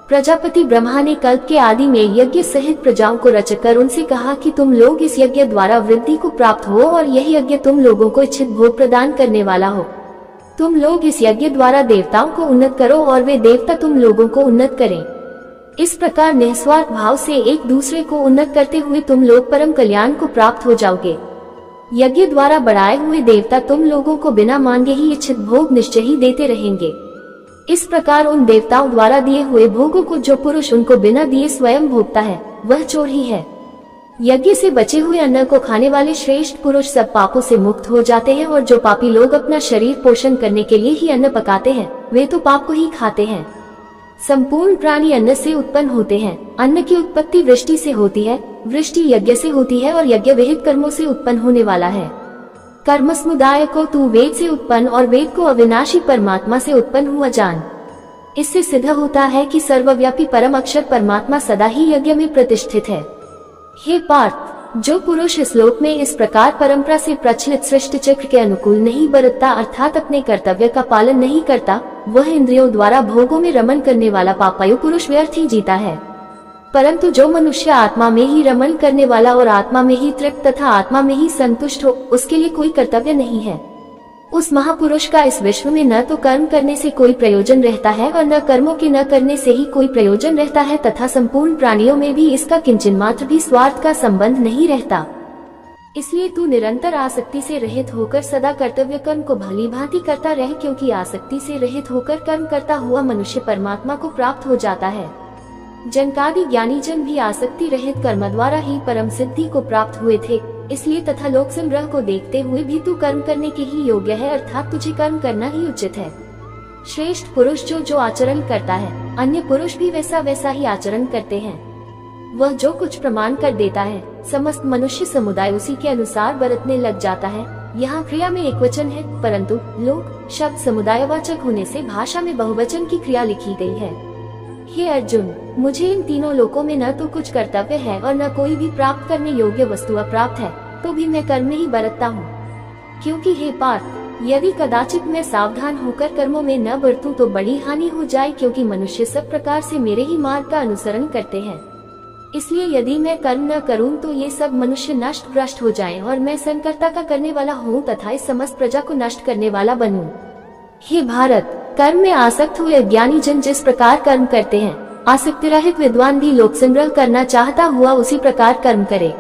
प्रजापति ब्रह्मा ने कल्प के आदि में यज्ञ सहित प्रजाओं को रचकर उनसे कहा कि तुम लोग इस यज्ञ द्वारा वृद्धि को प्राप्त हो और यह यज्ञ तुम लोगों को इच्छित भोग प्रदान करने वाला हो। तुम लोग इस यज्ञ द्वारा देवताओं को उन्नत करो और वे देवता तुम लोगों को उन्नत करें। इस प्रकार निस्वार्थ भाव से एक दूसरे को उन्नत करते हुए तुम लोग परम कल्याण को प्राप्त हो जाओगे। यज्ञ द्वारा बढ़ाए हुए देवता तुम लोगों को बिना मांगे ही इच्छित भोग निश्चय ही देते रहेंगे। इस प्रकार उन देवताओं द्वारा दिए हुए भोगों को जो पुरुष उनको बिना दिए स्वयं भोगता है, वह चोर ही है। यज्ञ से बचे हुए अन्न को खाने वाले श्रेष्ठ पुरुष सब पापों से मुक्त हो जाते हैं, और जो पापी लोग अपना शरीर पोषण करने के लिए ही अन्न पकाते हैं, वे तो पाप को ही खाते हैं। संपूर्ण प्राणी अन्न से उत्पन्न होते हैं। अन्न की उत्पत्ति वृष्टि से होती है, वृष्टि यज्ञ से होती है और यज्ञ विहित कर्मों से उत्पन्न होने वाला है। कर्म समुदाय को तू वेद से उत्पन्न और वेद को अविनाशी परमात्मा से उत्पन्न हुआ जान। इससे सिद्ध होता है कि सर्वव्यापी परम अक्षर परमात्मा सदा ही यज्ञ में प्रतिष्ठित है। हे पार्थ, जो पुरुष इस लोक में इस प्रकार परंपरा से प्रचलित सृष्टि चक्र के अनुकूल नहीं बरतता अर्थात अपने कर्तव्य का पालन नहीं करता, वह इंद्रियों द्वारा भोगों में रमन करने वाला पापायु पुरुष व्यर्थ ही जीता है। परंतु जो मनुष्य आत्मा में ही रमन करने वाला और आत्मा में ही तृप्त तथा आत्मा में ही संतुष्ट हो, उसके लिए कोई कर्तव्य नहीं है। उस महापुरुष का इस विश्व में न तो कर्म करने से कोई प्रयोजन रहता है और न कर्मों के न करने से ही कोई प्रयोजन रहता है, तथा संपूर्ण प्राणियों में भी इसका किंचन मात्र भी स्वार्थ का संबंध नहीं रहता। इसलिए तू निरंतर आसक्ति से रहित होकर सदा कर्तव्य कर्म को भली भांति करता रह, क्योंकि आसक्ति से रहित होकर कर्म करता हुआ मनुष्य परमात्मा को प्राप्त हो जाता है। जनकादि ज्ञानी जन भी आसक्ति रहित कर्म द्वारा ही परम सिद्धि को प्राप्त हुए थे। इसलिए तथा लोक संग्रह को देखते हुए भी तू कर्म करने के ही योग्य है, अर्थात तुझे कर्म करना ही उचित है। श्रेष्ठ पुरुष जो आचरण करता है, अन्य पुरुष भी वैसा वैसा ही आचरण करते हैं। वह जो कुछ प्रमाण कर देता है, समस्त मनुष्य समुदाय उसी के अनुसार बरतने लग जाता है। यहाँ क्रिया में एक वचन है, परंतु लोक शब्द समुदायवाचक होने से भाषा में बहुवचन की क्रिया लिखी गई है। हे अर्जुन, मुझे इन तीनों लोकों में न तो कुछ कर्तव्य है और न कोई भी प्राप्त करने योग्य वस्तु अप्राप्त है, तो भी मैं कर्म में ही बरतता हूँ। क्योंकि हे पार्थ, यदि कदाचित मैं सावधान होकर कर्मों में न बरतूं तो बड़ी हानि हो जाए, क्योंकि मनुष्य सब प्रकार से मेरे ही मार्ग का अनुसरण करते हैं। इसलिए यदि मैं कर्म न करूं तो ये सब मनुष्य नष्ट भ्रष्ट हो जाएं और मैं संकर्ता का करने वाला हूँ तथा इस समस्त प्रजा को नष्ट करने वाला बनूं। हे भारत, कर्म में आसक्त हुए अज्ञानी जन जिस प्रकार कर्म करते हैं, आसक्ति रहित विद्वान भी लोक संग्रह करना चाहता हुआ उसी प्रकार कर्म करे।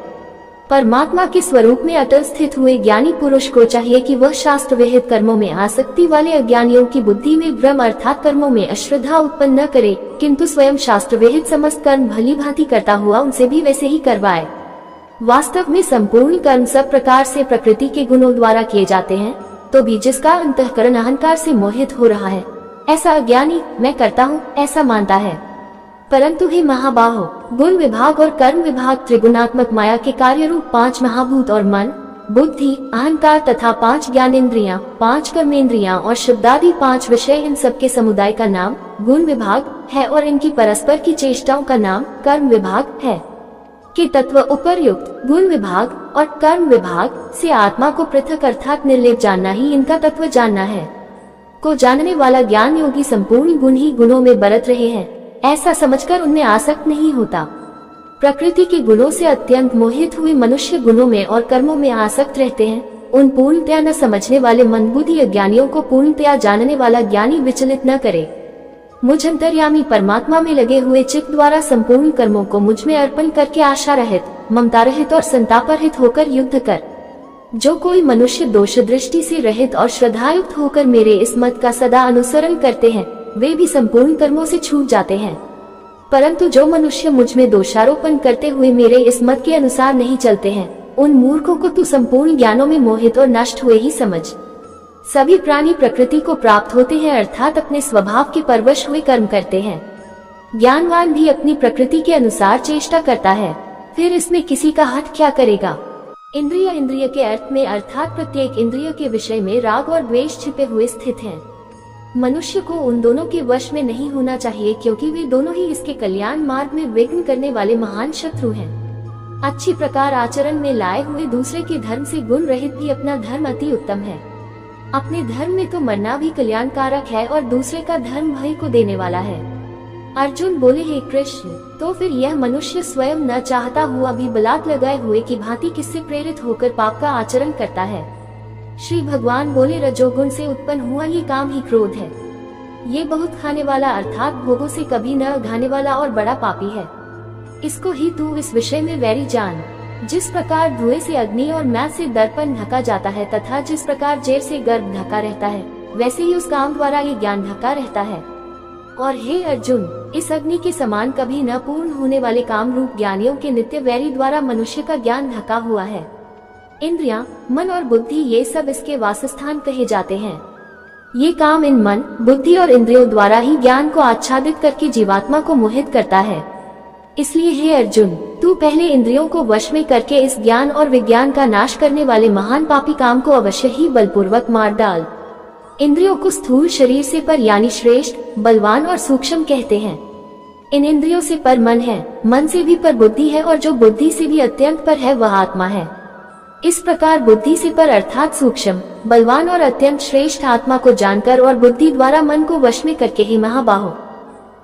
परमात्मा के स्वरूप में अटल स्थित हुए ज्ञानी पुरुष को चाहिए कि वह शास्त्र विहित कर्मों में आसक्ति वाले अज्ञानियों की बुद्धि में भ्रम अर्थात कर्मों में अश्रद्धा उत्पन्न न करे, किंतु स्वयं शास्त्र विहित समस्त कर्म भली भांति करता हुआ उनसे भी वैसे ही करवाए। वास्तव में संपूर्ण कर्म सब प्रकार से प्रकृति के गुणों द्वारा किए जाते हैं, तो भी जिसका अंतःकरण अहंकार से मोहित हो रहा है, ऐसा अज्ञानी मैं करता हूँ ऐसा मानता है। परंतु हे महाबाहो, गुण विभाग और कर्म विभाग त्रिगुणात्मक माया के कार्य रूप 5 महाभूत और मन, बुद्धि, अहंकार तथा 5 ज्ञानेंद्रियां, 5 कर्मेंद्रियां और शब्दादि 5 विषय, इन सब के समुदाय का नाम गुण विभाग है और इनकी परस्पर की चेष्टाओं का नाम कर्म विभाग है। के तत्व उपर्युक्त गुण विभाग और कर्म विभाग से आत्मा को पृथक अर्थात निर्लेप जानना ही इनका तत्व जानना है। को जानने वाला ज्ञान योगी संपूर्ण गुण ही गुणों में बरत रहे हैं ऐसा समझकर उनमें आसक्त नहीं होता। प्रकृति के गुणों से अत्यंत मोहित हुए मनुष्य गुणों में और कर्मों में आसक्त रहते हैं। उन पूर्णतया न समझने वाले मंदबुद्धि अज्ञानियों को पूर्णतया जानने वाला ज्ञानी विचलित न करे। मुझ अंतर्यामी परमात्मा में लगे हुए चित्त द्वारा संपूर्ण कर्मों को मुझ में अर्पण करके आशा रहित, ममता रहित और संताप रहित होकर युद्ध कर। जो कोई मनुष्य दोष दृष्टि से रहित और श्रद्धायुक्त होकर मेरे इस मत का सदा अनुसरण करते हैं, वे भी संपूर्ण कर्मों से छूट जाते हैं। परंतु जो मनुष्य मुझ में दोषारोपण करते हुए मेरे इस मत के अनुसार नहीं चलते हैं, उन मूर्खों को तू संपूर्ण ज्ञानों में मोहित और नष्ट हुए ही समझ। सभी प्राणी प्रकृति को प्राप्त होते हैं अर्थात अपने स्वभाव के परवश हुए कर्म करते हैं। ज्ञानवान भी अपनी प्रकृति के अनुसार चेष्टा करता है, फिर इसमें किसी का हट क्या करेगा। इंद्रिय के अर्थ में अर्थात प्रत्येक इंद्रिय के विषय में राग और द्वेष छिपे हुए स्थित हैं। मनुष्य को उन दोनों के वश में नहीं होना चाहिए, क्योंकि वे दोनों ही इसके कल्याण मार्ग में विघ्न करने वाले महान शत्रु हैं। अच्छी प्रकार आचरण में लाए हुए दूसरे के धर्म से गुण रहित भी अपना धर्म अति उत्तम है। अपने धर्म में तो मरना भी कल्याणकारक है और दूसरे का धर्म भय को देने वाला है। अर्जुन बोले, हे कृष्ण, तो फिर यह मनुष्य स्वयं न चाहता हुआ भी बलात् लगाए हुए की भांति किससे प्रेरित होकर पाप का आचरण करता है। श्री भगवान बोले, रजोगुण से उत्पन्न हुआ ये काम ही क्रोध है। ये बहुत खाने वाला अर्थात भोगों से कभी न घाने वाला और बड़ा पापी है। इसको ही तू इस विषय में वैरी जान। जिस प्रकार धुएं से अग्नि और मैल से दर्पण ढका जाता है तथा जिस प्रकार जेर से गर्भ ढका रहता है, वैसे ही उस काम द्वारा ये ज्ञान ढका रहता है। और हे अर्जुन, इस अग्नि के समान कभी न पूर्ण होने वाले काम रूप ज्ञानियों के नित्य वैरी द्वारा मनुष्य का ज्ञान ढका हुआ है। इंद्रियां, मन और बुद्धि ये सब इसके वासस्थान कहे जाते हैं। ये काम इन मन, बुद्धि और इंद्रियों द्वारा ही ज्ञान को आच्छादित करके जीवात्मा को मोहित करता है। इसलिए हे अर्जुन, तू पहले इंद्रियों को वश में करके इस ज्ञान और विज्ञान का नाश करने वाले महान पापी काम को अवश्य ही बलपूर्वक मार डाल। इंद्रियों को स्थूल शरीर से पर यानी श्रेष्ठ, बलवान और सूक्ष्म कहते हैं। इन इंद्रियों से पर मन है, मन से भी पर बुद्धि है और जो बुद्धि से भी अत्यंत पर है वह आत्मा है। इस प्रकार बुद्धि से पर अर्थात सूक्ष्म, बलवान और अत्यंत श्रेष्ठ आत्मा को जानकर और बुद्धि द्वारा मन को वश में करके ही महाबाहो,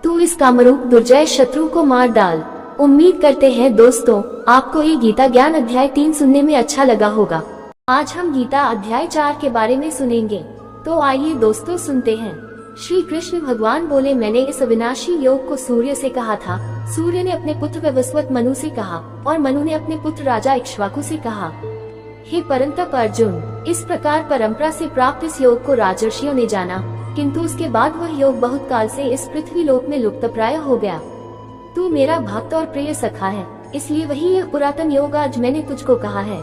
तू इस कामरूप दुर्जय शत्रु को मार डाल। उम्मीद करते हैं दोस्तों, आपको ये गीता ज्ञान अध्याय 3 सुनने में अच्छा लगा होगा। आज हम गीता अध्याय 4 के बारे में सुनेंगे, तो आइए दोस्तों सुनते हैं। श्री कृष्ण भगवान बोले, मैंने इस अविनाशी योग को सूर्य से कहा था, सूर्य ने अपने पुत्र वैवस्वत मनु से कहा और मनु ने अपने पुत्र राजा इक्ष्वाकु से कहा। हे परंतप अर्जुन, इस प्रकार परंपरा से प्राप्त इस योग को राजर्षियों ने जाना, किंतु उसके बाद वह योग बहुत काल से इस पृथ्वी लोक में लुप्तप्राय हो गया। तू मेरा भक्त और प्रिय सखा है, इसलिए वही यह पुरातन योग आज मैंने तुझको कहा है,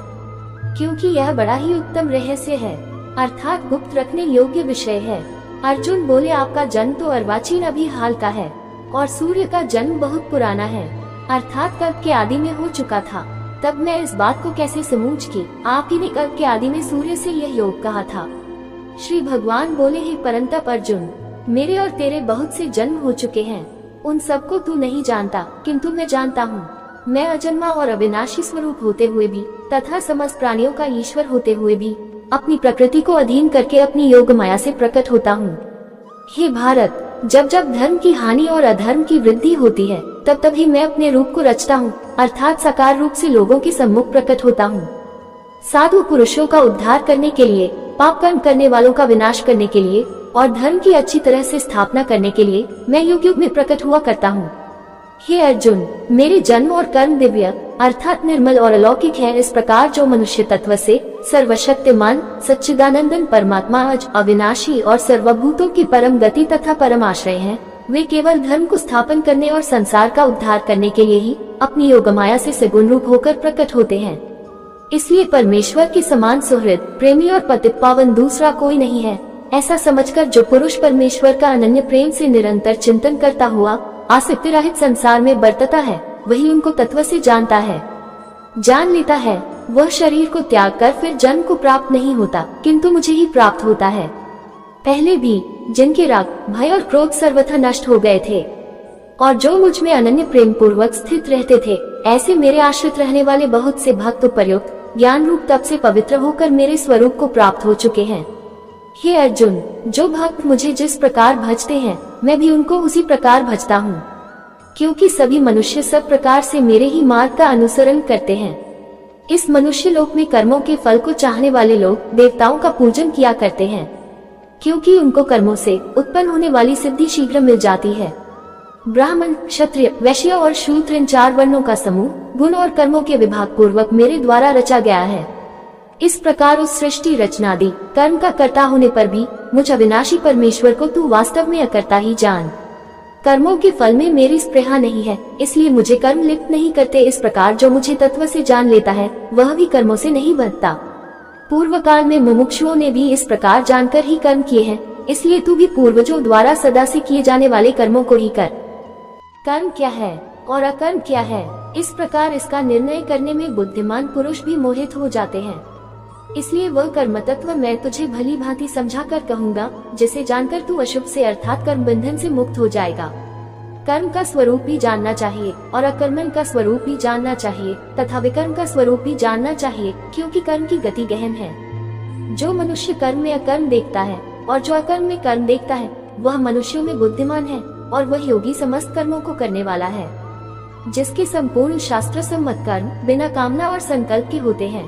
क्योंकि यह बड़ा ही उत्तम रहस्य है, अर्थात गुप्त रखने योग्य विषय है। अर्जुन बोले, आपका जन्म तो अर्वाचीन अभी हाल का है और सूर्य का जन्म बहुत पुराना है, अर्थात कल्प के आदि में हो चुका था। तब मैं इस बात को कैसे समूझ की आप ही ने कल्प के आदि में सूर्य से यह योग कहा था। श्री भगवान बोले, हे परंतप अर्जुन, मेरे और तेरे बहुत से जन्म हो चुके हैं, उन सबको तू नहीं जानता, किंतु मैं जानता हूँ। मैं अजन्मा और अविनाशी स्वरूप होते हुए भी तथा समस्त प्राणियों का ईश्वर होते हुए भी अपनी प्रकृति को अधीन करके अपनी योग माया से प्रकट होता हूँ। हे भारत, जब जब धर्म की हानि और अधर्म की वृद्धि होती है, तब तभी मैं अपने रूप को रचता हूँ, अर्थात साकार रूप से लोगों के सम्मुख प्रकट होता हूँ। साधु पुरुषों का उद्धार करने के लिए, पाप कर्म करने वालों का विनाश करने के लिए, और धर्म की अच्छी तरह से स्थापना करने के लिए मैं युग युग में प्रकट हुआ करता हूँ। हे अर्जुन, मेरे जन्म और कर्म दिव्य अर्थात निर्मल और अलौकिक है। इस प्रकार जो मनुष्य तत्व से सर्वशक्तिमान सच्चिदानंदन परमात्मा आज अविनाशी और सर्वभूतों की परम गति तथा परम आश्रय हैं, वे केवल धर्म को स्थापन करने और संसार का उद्धार करने के लिए ही अपनी योगमाया से सगुण रूप होकर प्रकट होते हैं। इसलिए परमेश्वर के समान सुहृद प्रेमी और पतित पावन दूसरा कोई नहीं है। ऐसा समझकर जो पुरुष परमेश्वर का अनन्य प्रेम से निरंतर चिंतन करता हुआ आसक्ति रहित संसार में बरतता है, वही उनको तत्व से जानता है, जान लेता है। वह शरीर को त्याग कर फिर जन्म को प्राप्त नहीं होता, किंतु मुझे ही प्राप्त होता है। पहले भी जिनके राग भय और क्रोध सर्वथा नष्ट हो गए थे और जो मुझ में अनन्य प्रेम पूर्वक स्थित रहते थे, ऐसे मेरे आश्रित रहने वाले बहुत से भक्त उपयुक्त ज्ञान रूप तप से पवित्र होकर मेरे स्वरूप को प्राप्त हो चुके हैं। हे अर्जुन, जो भक्त मुझे जिस प्रकार भजते हैं, मैं भी उनको उसी प्रकार भजता हूँ, क्योंकि सभी मनुष्य सब प्रकार से मेरे ही मार्ग का अनुसरण करते हैं। इस मनुष्य लोक में कर्मों के फल को चाहने वाले लोग देवताओं का पूजन किया करते हैं, क्योंकि उनको कर्मों से उत्पन्न होने वाली सिद्धि शीघ्र मिल जाती है। ब्राह्मण, क्षत्रिय, वैश्य और शूद्र इन 4 वर्णों का समूह गुण और कर्मों के विभाग पूर्वक मेरे द्वारा रचा गया है। इस प्रकार उस सृष्टि रचनादि कर्म का कर्ता होने पर भी मुझ अविनाशी परमेश्वर को तू वास्तव में अकर्ता ही जान। कर्मों के फल में मेरी स्पृहा नहीं है, इसलिए मुझे कर्म लिप्त नहीं करते। इस प्रकार जो मुझे तत्व से जान लेता है, वह भी कर्मों से नहीं बंधता। पूर्व काल में मुमुक्षुओं ने भी इस प्रकार जानकर ही कर्म किए हैं, इसलिए तू भी पूर्वजों द्वारा सदा से किए जाने वाले कर्मों को ही कर। कर्म क्या है और अकर्म क्या है, इस प्रकार इसका निर्णय करने में बुद्धिमान पुरुष भी मोहित हो जाते हैं। इसलिए वह कर्म तत्व मैं तुझे भली भांति समझा कर कहूँगा, जिसे जानकर तू अशुभ से अर्थात कर्म बंधन से मुक्त हो जाएगा। कर्म का स्वरूप भी जानना चाहिए और अकर्मण का स्वरूप भी जानना चाहिए तथा विकर्म का स्वरूप भी जानना चाहिए, क्योंकि कर्म की गति गहन है। जो मनुष्य कर्म में अकर्म देखता है और जो अकर्म में कर्म देखता है, वह मनुष्यों में बुद्धिमान है और वह योगी समस्त कर्मों को करने वाला है, जिसके संपूर्ण शास्त्र सम्मत कर्म बिना कामना और संकल्प के होते हैं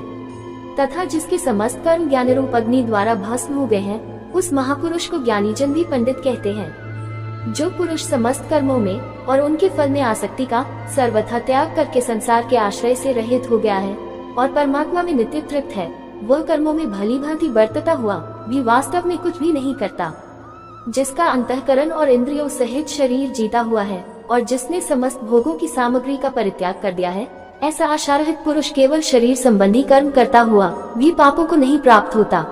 तथा जिसके समस्त कर्म ज्ञान रूप अग्नि द्वारा भस्म हो गए हैं, उस महापुरुष को ज्ञानी जन भी पंडित कहते हैं। जो पुरुष समस्त कर्मों में और उनके फल में आसक्ति का सर्वथा त्याग करके संसार के आश्रय से रहित हो गया है और परमात्मा में नित्य तृप्त है, वह कर्मों में भली भांति बरतता हुआ भी वास्तव में कुछ भी नहीं करता। जिसका अंतःकरण और इंद्रियों सहित शरीर जीता हुआ है और जिसने समस्त भोगों की सामग्री का परित्याग कर दिया है, ऐसा आशारहित पुरुष केवल शरीर संबंधी कर्म करता हुआ भी पापों को नहीं प्राप्त होता।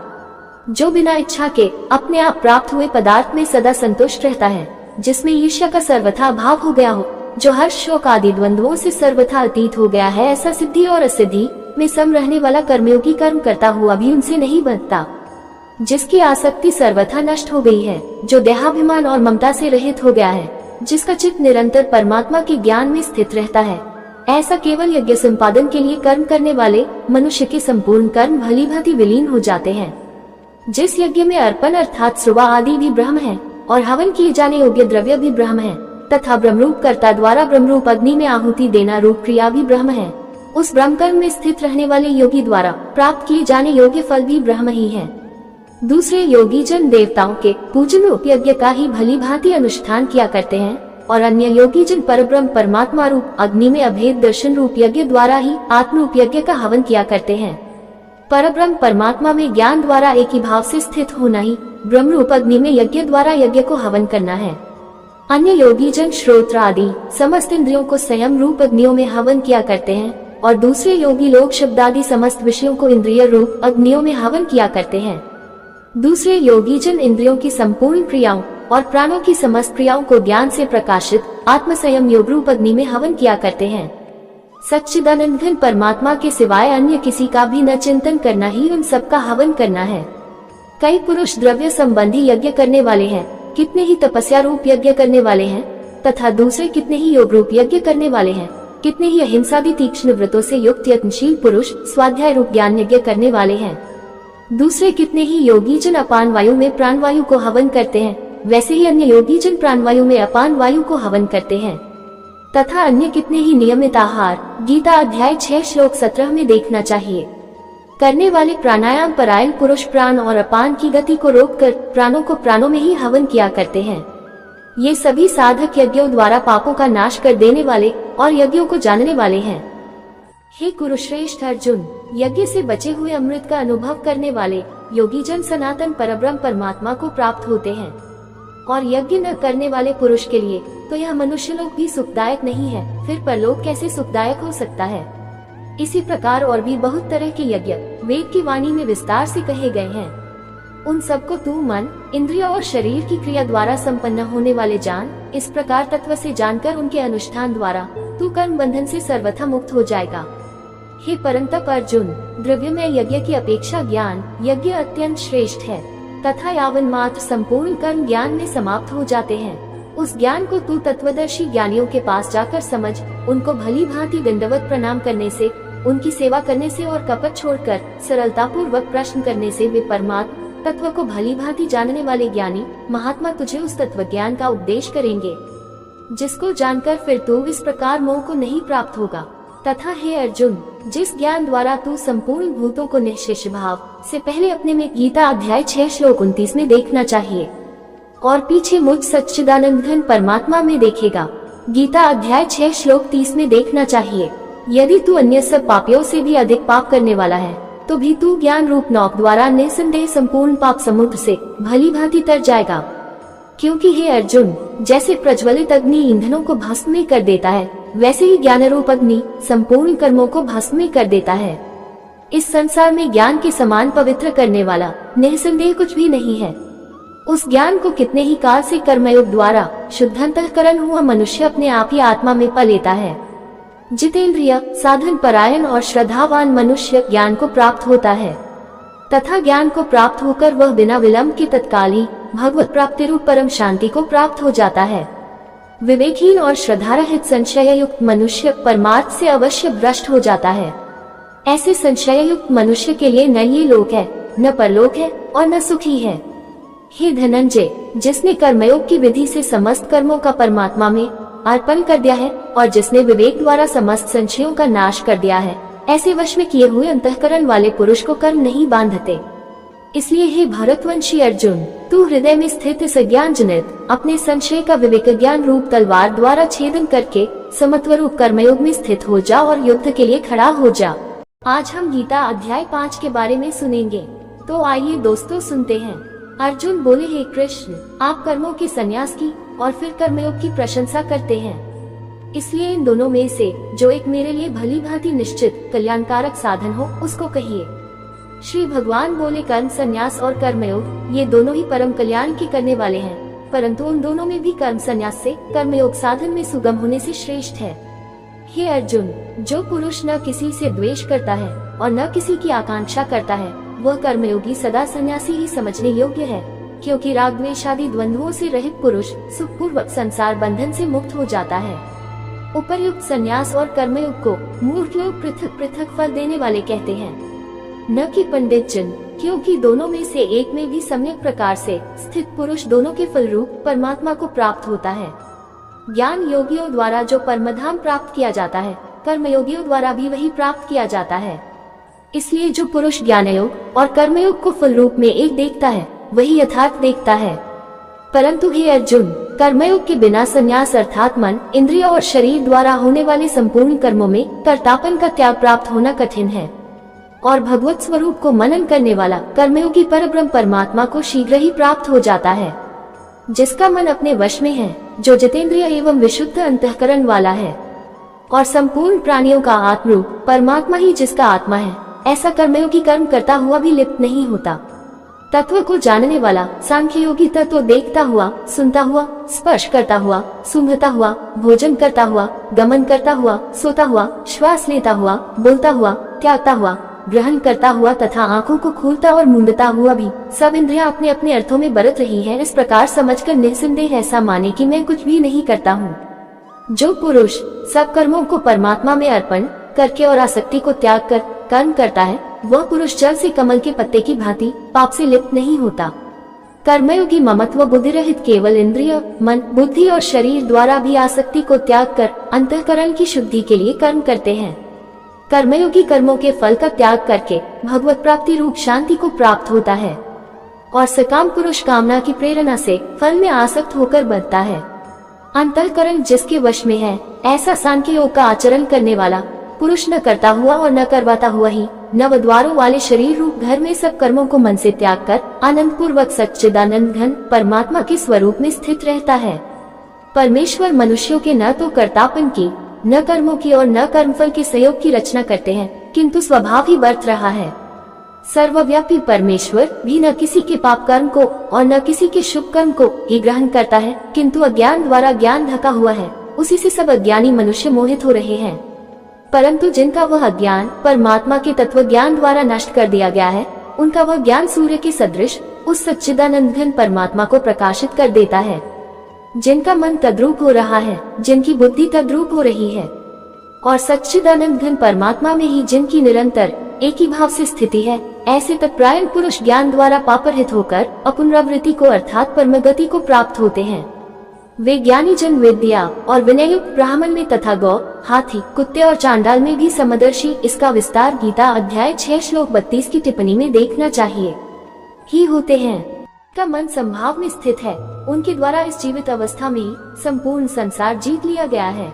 जो बिना इच्छा के अपने आप प्राप्त हुए पदार्थ में सदा संतुष्ट रहता है, जिसमें ईर्ष्या का सर्वथा अभाव हो गया हो, जो हर्ष शोक आदि द्वंद्वों से सर्वथा अतीत हो गया है, ऐसा सिद्धि और असिद्धि में सम रहने वाला कर्मयोगी कर्म करता हुआ भी उनसे नहीं बंधता। जिसकी आसक्ति सर्वथा नष्ट हो गई है, जो देहाभिमान और ममता से रहित हो गया है, जिसका चित्त निरंतर परमात्मा के ज्ञान में स्थित रहता है, ऐसा केवल यज्ञ संपादन के लिए कर्म करने वाले मनुष्य के संपूर्ण कर्म भली भांति विलीन हो जाते हैं। जिस यज्ञ में अर्पण अर्थात सुबह आदि भी ब्रह्म है और हवन किए जाने योग्य द्रव्य भी ब्रह्म है तथा ब्रह्मरूप कर्ता द्वारा ब्रह्मरूप अग्नि में आहुति देना रूप क्रिया भी ब्रह्म है, उस ब्रह्म कर्म में स्थित रहने वाले योगी द्वारा प्राप्त किए जाने योग्य फल भी ब्रह्म ही है। दूसरे योगी जन देवताओं के पूजन रूप यज्ञ का ही भली भांति अनुष्ठान किया करते हैं और अन्य योगी जन परब्रह्म परमात्मा रूप अग्नि में अभेद दर्शन रूप यज्ञ द्वारा ही आत्म रूप यज्ञ का हवन किया करते हैं। परब्रह्म परमात्मा में ज्ञान द्वारा एक ही भाव से स्थित होना ही ब्रह्म रूप अग्नि में यज्ञ द्वारा यज्ञ को हवन करना है। अन्य योगी जन श्रोत्र आदि समस्त इंद्रियों को संयम रूप अग्नियों में हवन किया करते हैं और दूसरे योगी लोग शब्द आदि समस्त विषयों को इंद्रिय रूप अग्नियों में हवन किया करते हैं। दूसरे योगी जन इंद्रियों की संपूर्ण क्रियाओं और प्राणों की समस्त क्रियाओं को ज्ञान से प्रकाशित आत्म संयम योग रूप अग्नि में हवन किया करते हैं। सच्चिदानंद घन परमात्मा के सिवाय अन्य किसी का भी न चिंतन करना ही उन सबका हवन करना है। कई पुरुष द्रव्य संबंधी यज्ञ करने वाले हैं, कितने ही तपस्या रूप यज्ञ करने वाले हैं तथा दूसरे कितने ही योग रूप यज्ञ करने वाले हैं, कितने ही अहिंसादि तीक्ष्ण व्रतों से युक्त यत्नशील पुरुष स्वाध्याय रूप ज्ञान यज्ञ करने वाले हैं। दूसरे कितने ही योगी जन अपान वायु में प्राण वायु को हवन करते हैं, वैसे ही अन्य योगी जन प्राण वायु में अपान वायु को हवन करते हैं। तथा अन्य कितने ही नियमित आहार गीता अध्याय 6 श्लोक 17 में देखना चाहिए। करने वाले प्राणायाम परायण पुरुष प्राण और अपान की गति को रोककर प्राणों को प्राणों में ही हवन किया करते हैं। ये सभी साधक यज्ञों द्वारा पापों का नाश कर देने वाले और यज्ञों को जानने वाले हैं। हे कुरुश्रेष्ठ अर्जुन, यज्ञ से बचे हुए अमृत का अनुभव करने वाले योगी जन सनातन परब्रह्म परमात्मा को प्राप्त होते हैं, और यज्ञ न करने वाले पुरुष के लिए तो यह मनुष्यलोक भी सुखदायक नहीं है, फिर परलोक कैसे सुखदायक हो सकता है। इसी प्रकार और भी बहुत तरह के यज्ञ वेद की वाणी में विस्तार से कहे गए हैं। उन सबको तू मन, इंद्रियों और शरीर की क्रिया द्वारा संपन्न होने वाले जान। इस प्रकार तत्व से जानकर उनके अनुष्ठान द्वारा तू कर्म बंधन से सर्वथा मुक्त हो जाएगा। हे परंतप अर्जुन, द्रव्यमय यज्ञ की अपेक्षा ज्ञान यज्ञ अत्यंत श्रेष्ठ है, तथा यावन मात्र संपूर्ण कर्म ज्ञान में समाप्त हो जाते हैं। उस ज्ञान को तू तत्वदर्शी ज्ञानियों के पास जाकर समझ। उनको भली भांति दंडवत प्रणाम करने से, उनकी सेवा करने से और कपट छोड़कर सरलता पूर्वक प्रश्न करने से वे परमात्म तत्व को भली भांति जानने वाले ज्ञानी महात्मा तुझे उस तत्व ज्ञान का उपदेश करेंगे, जिसको जानकर फिर तू इस प्रकार मोह को नहीं प्राप्त होगा। तथा हे अर्जुन, जिस ज्ञान द्वारा तू संपूर्ण भूतों को निःशेष भाव से पहले अपने में गीता अध्याय 6 श्लोक 29 में देखना चाहिए और पीछे मुझ सच्चिदानंद घन परमात्मा में देखेगा। गीता अध्याय 6 श्लोक 30 में देखना चाहिए। यदि तू अन्य सब पापियों से भी अधिक पाप करने वाला है तो भी तू ज्ञान रूप नौक द्वारा निसंदेह संपूर्ण पाप समुद्र से भली भांति तर जाएगा। क्योंकि हे अर्जुन, जैसे प्रज्वलित अग्नि ईंधनों को भस्म में कर देता है, वैसे ही ज्ञान रूप अग्नि संपूर्ण कर्मों को भस्म में कर देता है। इस संसार में ज्ञान के समान पवित्र करने वाला निसंदेह कुछ भी नहीं है। उस ज्ञान को कितने ही काल से कर्मयोग द्वारा शुद्ध अंतःकरण हुआ मनुष्य अपने आप ही आत्मा में पा लेता है। जितेंद्रिय, साधन परायण और श्रद्धावान मनुष्य ज्ञान को प्राप्त होता है, तथा ज्ञान को प्राप्त होकर वह बिना विलंब के तत्काली भगवत प्राप्ति रूप परम शांति को प्राप्त हो जाता है। विवेकहीन और श्रद्धारहित संशय युक्त मनुष्य परमार्थ से अवश्य भ्रष्ट हो जाता है। ऐसे संशय युक्त मनुष्य के लिए न ये लोक है, न परलोक है और न सुखी है। हे धनंजय, जिसने कर्मयोग की विधि से समस्त कर्मों का परमात्मा में अर्पण कर दिया है और जिसने विवेक द्वारा समस्त संशयों का नाश कर दिया है, ऐसे वश में किए हुए अंतःकरण वाले पुरुष को कर्म नहीं बांधते। इसलिए हे भरतवंशी अर्जुन, तू हृदय में स्थित इस अज्ञान जनित अपने संशय का विवेक ज्ञान रूप तलवार द्वारा छेदन करके समत्व रूप कर्मयोग में स्थित हो जा और युद्ध के लिए खड़ा हो जा। आज हम गीता अध्याय 5 के बारे में सुनेंगे, तो आइए दोस्तों सुनते हैं। अर्जुन बोले, हे कृष्ण, आप कर्मों के संन्यास की और फिर कर्मयोग की प्रशंसा करते हैं, इसलिए इन दोनों में से जो एक मेरे लिए भली भांति निश्चित कल्याणकारक साधन हो उसको कहिए। श्री भगवान बोले, कर्म संन्यास और कर्मयोग ये दोनों ही परम कल्याण के करने वाले हैं, परंतु उन दोनों में भी कर्म संन्यास से कर्मयोग साधन में सुगम होने से श्रेष्ठ है। हे अर्जुन, जो पुरुष न किसी से द्वेष करता है और न किसी की आकांक्षा करता है, वह कर्मयोगी सदा सन्यासी ही समझने योग्य है, क्योंकि राग द्वेष आदि द्वंद्वों से रहित पुरुष सुखपूर्वक संसार बंधन से मुक्त हो जाता है। उपर्युक्त संन्यास और कर्मयोग को मूर्ख लोग पृथक पृथक फल देने वाले कहते हैं, न कि पंडित जन, क्योंकि दोनों में से एक में भी सम्यक प्रकार से स्थित पुरुष दोनों के फल रूप परमात्मा को प्राप्त होता है। ज्ञान योगियों द्वारा जो परमधाम प्राप्त किया जाता है, कर्मयोगियों द्वारा भी वही प्राप्त किया जाता है। इसलिए जो पुरुष ज्ञान योग और कर्मयोग को फल रूप में एक देखता है, वही यथार्थ देखता है। परंतु हे अर्जुन, कर्मयोग के बिना संन्यास अर्थात मन, इंद्रियों और शरीर द्वारा होने वाले संपूर्ण कर्मों में कर्तापन का त्याग प्राप्त होना कठिन है, और भगवत स्वरूप को मनन करने वाला कर्मयोगी परब्रह्म परमात्मा को शीघ्र ही प्राप्त हो जाता है। जिसका मन अपने वश में है, जो जितेंद्रिय एवं विशुद्ध अंतःकरण वाला है, और संपूर्ण प्राणियों का आत्मरूप परमात्मा ही जिसका आत्मा है, ऐसा कर्मयोगी कर्म करता हुआ भी लिप्त नहीं होता। तत्व को जानने वाला सांख्य योगी तत्व देखता हुआ, सुनता हुआ, स्पर्श करता हुआ, सूंघता हुआ, भोजन करता हुआ, गमन करता हुआ, सोता हुआ, श्वास लेता हुआ, बोलता हुआ, त्यागता हुआ, ग्रहण करता हुआ तथा आंखों को खोलता और मूंदता हुआ भी सब इंद्रियां अपने अपने अर्थों में बरत रही हैं, इस प्रकार समझकर निसंदेह ऐसा माने कि मैं कुछ भी नहीं करता हूँ। जो पुरुष सब कर्मों को परमात्मा में अर्पण करके और आसक्ति को त्याग कर कर्म करता है, वह पुरुष जल से कमल के पत्ते की भांति पाप से लिप्त नहीं होता। कर्मयोगी ममत्व बुद्धि रहित केवल इंद्रिय, मन, बुद्धि और शरीर द्वारा भी आसक्ति को त्याग कर अंतःकरण की शुद्धि के लिए कर्म करते हैं। कर्मयोगी कर्मों के फल का त्याग करके भगवत प्राप्ति रूप शांति को प्राप्त होता है और सकाम पुरुष कामना की प्रेरणा से फल में आसक्त होकर बढ़ता है। अंतःकरण जिसके वश में है, ऐसा सांख्य योग का आचरण करने वाला पुरुष न करता हुआ और न करवाता हुआ ही नवद्वारों वाले शरीर रूप घर में सब कर्मों को मन से त्याग कर आनंद पूर्वक सच्चिदानंद घन परमात्मा के स्वरूप में स्थित रहता है। परमेश्वर मनुष्यों के न तो कर्तापन की, न कर्मों की और न कर्मफल के संयोग की रचना करते हैं, किंतु स्वभाव ही बरत रहा है। सर्वव्यापी परमेश्वर भी न किसी के पाप कर्म को और न किसी के शुभ कर्म को ही ग्रहण करता है, किंतु अज्ञान द्वारा ज्ञान ढका हुआ है, उसी से सब अज्ञानी मनुष्य मोहित हो रहे हैं। परंतु जिनका वह अज्ञान परमात्मा के तत्व ज्ञान द्वारा नष्ट कर दिया गया है, उनका वह ज्ञान सूर्य के सदृश उस सच्चिदानंद घन परमात्मा को प्रकाशित कर देता है। जिनका मन तद्रूप हो रहा है, जिनकी बुद्धि तद्रूप हो रही है और सच्चिदानंद घन परमात्मा में ही जिनकी निरंतर एक ही भाव से स्थिति है, ऐसे तत्परायण पुरुष ज्ञान द्वारा पापरहित होकर अपुनरावृत्ति को अर्थात परमगति को प्राप्त होते हैं। वे ज्ञानी जन विद्या और विनयुक्त ब्राह्मण में तथा गौ, हाथी, कुत्ते और चांडाल में भी समदर्शी इसका विस्तार गीता अध्याय 6 श्लोक 32 की टिप्पणी में देखना चाहिए ही होते हैं। का मन संभाव में स्थित है, उनके द्वारा इस जीवित अवस्था में ही संपूर्ण संसार जीत लिया गया है।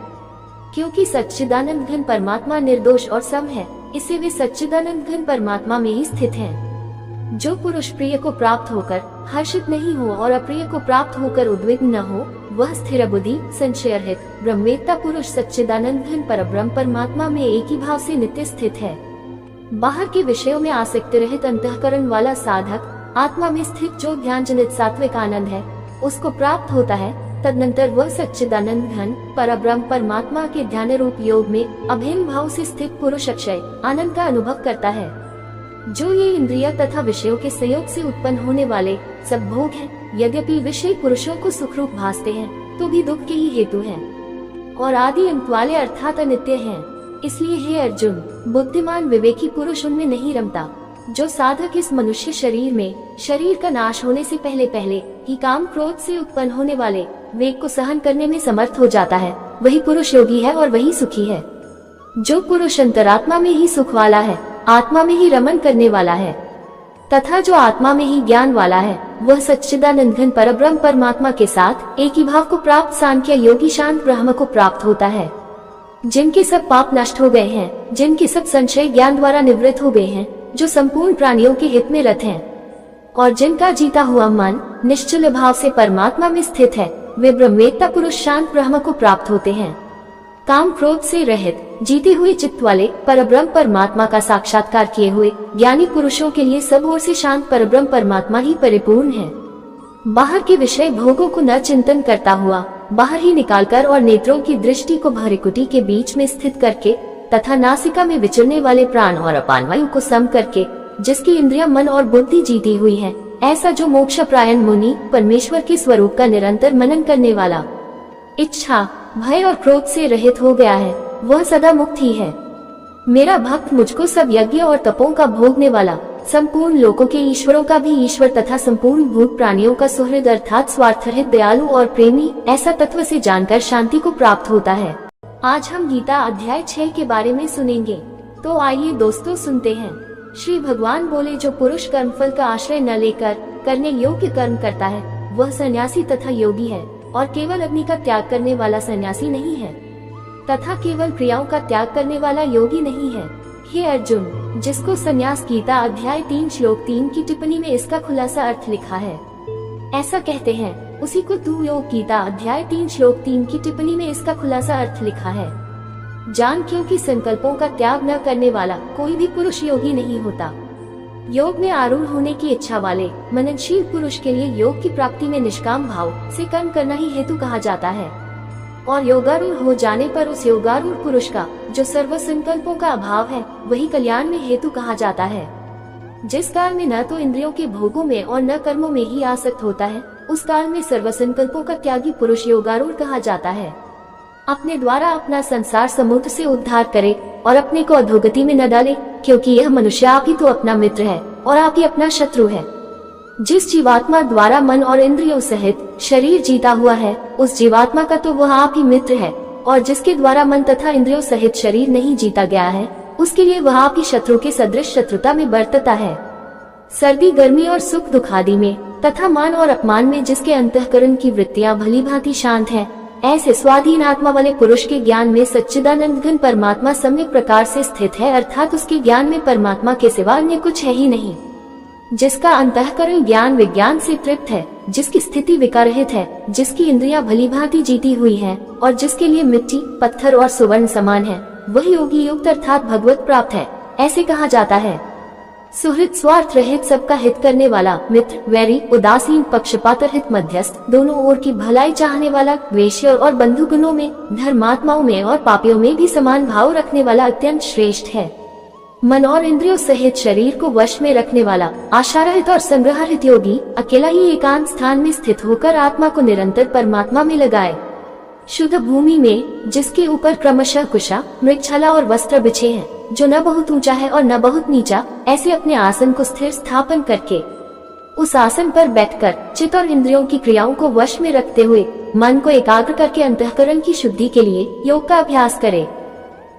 क्योंकि सच्चिदानंद घन परमात्मा निर्दोष और सम है, इससे वे सच्चिदानंद घन परमात्मा में ही स्थित हैं। जो पुरुष प्रिय को प्राप्त होकर हर्षित नहीं हो और अप्रिय को प्राप्त होकर उद्विग्न न हो, वह स्थिर बुद्धि संशय रहित ब्रह्मवेत्ता पुरुष सच्चिदानंद घन परब्रह्म परमात्मा में एक ही भाव से नित्य स्थित है। बाहर के विषयों में आसक्ति रहित अंतःकरण वाला साधक आत्मा में स्थित जो ध्यान जनित सात्विक आनंद है, उसको प्राप्त होता है। तदनंतर वह सच्चिदानंद घन परब्रह्म परमात्मा के ध्यान रूप योग में अभिन्न भाव से स्थित पुरुष अक्षय आनंद का अनुभव करता है। जो ये इंद्रिय तथा विषयों के संयोग से उत्पन्न होने वाले सब भोग हैं, यद्यपि विषय पुरुषों को सुखरूप भासते हैं, तो भी दुख के ही हेतु हैं और आदि अंत वाले अर्थात अनित्य हैं। इसलिए हे अर्जुन, बुद्धिमान विवेकी पुरुष उनमें नहीं रमता। जो साधक इस मनुष्य शरीर में शरीर का नाश होने से पहले पहले ही काम क्रोध से उत्पन्न होने वाले वेग को सहन करने में समर्थ हो जाता है, वही पुरुष योगी है और वही सुखी है। जो पुरुष अंतरात्मा में ही सुख वाला है, आत्मा में ही रमन करने वाला है तथा जो आत्मा में ही ज्ञान वाला है, वह सच्चिदानंद घन परब्रह्म परमात्मा के साथ एक ही भाव को प्राप्त सांख्य योगी शांत ब्रह्म को प्राप्त होता है। जिनके सब पाप नष्ट हो गए हैं, जिनके सब संशय ज्ञान द्वारा निवृत्त हो गए हैं, जो संपूर्ण प्राणियों के हित में रत हैं और जिनका जीता हुआ मन निश्चल भाव से परमात्मा में स्थित है, वे ब्रह्मवेत्ता पुरुष शांत ब्रह्म को प्राप्त होते हैं। काम क्रोध से रहित जीते हुए चित्त वाले परब्रह्म परमात्मा का साक्षात्कार किए हुए ज्ञानी पुरुषों के लिए सब ओर से शांत परब्रह्म परमात्मा ही परिपूर्ण है। बाहर के विषय भोगों को न चिंतन करता हुआ बाहर ही निकालकर और नेत्रों की दृष्टि को भ्रिकुटी के बीच में स्थित करके तथा नासिका में विचरने वाले प्राण और अपान वायु को सम करके जिसकी इंद्रिया मन और बुद्धि जीती हुई है, ऐसा जो मोक्षप्रायण मुनि परमेश्वर के स्वरूप का निरंतर मनन करने वाला इच्छा भय और क्रोध से रहित हो गया है, वह सदा मुक्त ही है। मेरा भक्त मुझको सब यज्ञ और तपों का भोगने वाला, संपूर्ण लोकों के ईश्वरों का भी ईश्वर तथा संपूर्ण भूत प्राणियों का सुहृद अर्थात स्वार्थरहित दयालु और प्रेमी ऐसा तत्व से जानकर शांति को प्राप्त होता है। आज हम गीता अध्याय 6 के बारे में सुनेंगे, तो आइए दोस्तों सुनते हैं। श्री भगवान बोले, जो पुरुष कर्मफल का आश्रय न लेकर करने योग्य कर्म करता है, वह सन्यासी तथा योगी है और केवल अग्नि का त्याग करने वाला सन्यासी नहीं है तथा केवल क्रियाओं का त्याग करने वाला योगी नहीं है। हे अर्जुन, जिसको संन्यास गीता अध्याय 3 श्लोक 3 की टिप्पणी में इसका खुलासा अर्थ लिखा है, ऐसा कहते हैं, उसी को तू योग गीता अध्याय 3 श्लोक 3 की टिप्पणी में इसका खुलासा अर्थ लिखा है। जान, क्योंकि संकल्पों का त्याग न करने वाला कोई भी पुरुष योगी नहीं होता। योग में आरूढ़ होने की इच्छा वाले मननशील पुरुष के लिए योग की प्राप्ति में निष्काम भाव से कर्म करना ही हेतु कहा जाता है और योगारूढ़ हो जाने पर उस योगारूढ़ पुरुष का जो सर्व संकल्पों का अभाव है, वही कल्याण में हेतु कहा जाता है। जिस काल में न तो इंद्रियों के भोगों में और न कर्मों में ही आसक्त होता है, उस काल में सर्व संकल्पों का त्यागी पुरुष योगारूढ़ कहा जाता है। अपने द्वारा अपना संसार समुद्र से उद्धार करे और अपने को अधोगति में न डाले, क्योंकि यह मनुष्य आप ही तो अपना मित्र है और आप ही अपना शत्रु है। जिस जीवात्मा द्वारा मन और इंद्रियों सहित शरीर जीता हुआ है, उस जीवात्मा का तो वह आप ही मित्र है, और जिसके द्वारा मन तथा इंद्रियों सहित शरीर नहीं जीता गया है, उसके लिए वह आपकी शत्रु के सदृश शत्रुता में बरतता है। सर्दी गर्मी और सुख दुख आदि में तथा मान और अपमान में जिसके अंतःकरण की वृत्तियां भली भांति शांत है, ऐसे स्वाधीन आत्मा वाले पुरुष के ज्ञान में सच्चिदानंद घन परमात्मा सम्यक प्रकार से स्थित है, अर्थात उसके ज्ञान में परमात्मा के सिवा अन्य कुछ है ही नहीं। जिसका अंतःकरण ज्ञान विज्ञान से तृप्त है, जिसकी स्थिति विकाररहित है, जिसकी इंद्रियां भली भांति जीती हुई हैं और जिसके लिए मिट्टी पत्थर और सुवर्ण समान है, वही योगी युक्त अर्थात भगवत प्राप्त है, ऐसे कहा जाता है। सुहृद स्वार्थ रहित सबका हित करने वाला, मित्र वैरी उदासीन पक्षपात रहित मध्यस्थ, दोनों ओर की भलाई चाहने वाला, द्वेष्य और बंधु गुणों में धर्मात्माओं में और पापियों में भी समान भाव रखने वाला अत्यंत श्रेष्ठ है। मन और इंद्रियों सहित शरीर को वश में रखने वाला, आशारहित और संग्रहरहित योगी अकेला ही एकांत स्थान में स्थित होकर आत्मा को निरंतर परमात्मा में लगाए। शुद्ध भूमि में जिसके ऊपर क्रमशः कुशा मृगछाला और वस्त्र बिछे हैं, जो न बहुत ऊंचा है और न बहुत नीचा, ऐसे अपने आसन को स्थिर स्थापन करके उस आसन पर बैठकर चित्त और इंद्रियों की क्रियाओं को वश में रखते हुए मन को एकाग्र करके अंतःकरण की शुद्धि के लिए योग का अभ्यास करे।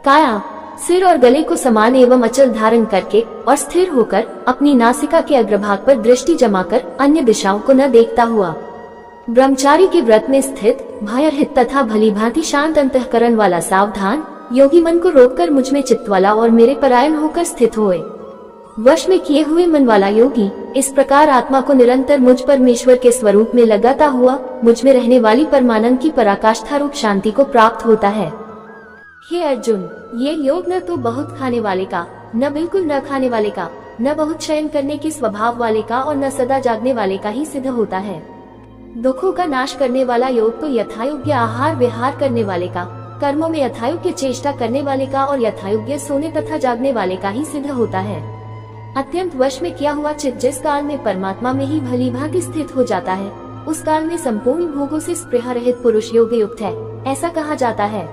काया सिर और गले को समान एवं अचल धारण करके और स्थिर होकर अपनी नासिका के अग्रभाग पर दृष्टि जमाकर अन्य दिशाओं को न देखता हुआ ब्रह्मचारी के व्रत में स्थित भयरहित तथा भली भांति शांत अंतःकरण वाला सावधान योगी मन को रोककर मुझ में चित्त वाला और मेरे परायण होकर स्थित होए। वश में किए हुए मन वाला योगी इस प्रकार आत्मा को निरंतर मुझ परमेश्वर के स्वरूप में लगाता हुआ मुझ में रहने वाली परमानंद की पराकाष्ठा रूप शांति को प्राप्त होता है। हे अर्जुन, ये योग न तो बहुत खाने वाले का, न बिल्कुल न खाने वाले का, न बहुत शयन करने के स्वभाव वाले का और न सदा जागने वाले का ही सिद्ध होता है। दुखों का नाश करने वाला योग तो यथायोग्य आहार विहार करने वाले का, कर्मों में यथायोग्य चेष्टा करने वाले का और यथायोग्य सोने तथा जागने वाले का ही सिद्ध होता है। अत्यंत वश में किया हुआ चित्त जिस काल में परमात्मा में ही भली भांति स्थित हो जाता है, उस काल में संपूर्ण भोगों से स्पृहा रहित पुरुष योग युक्त है, ऐसा कहा जाता है।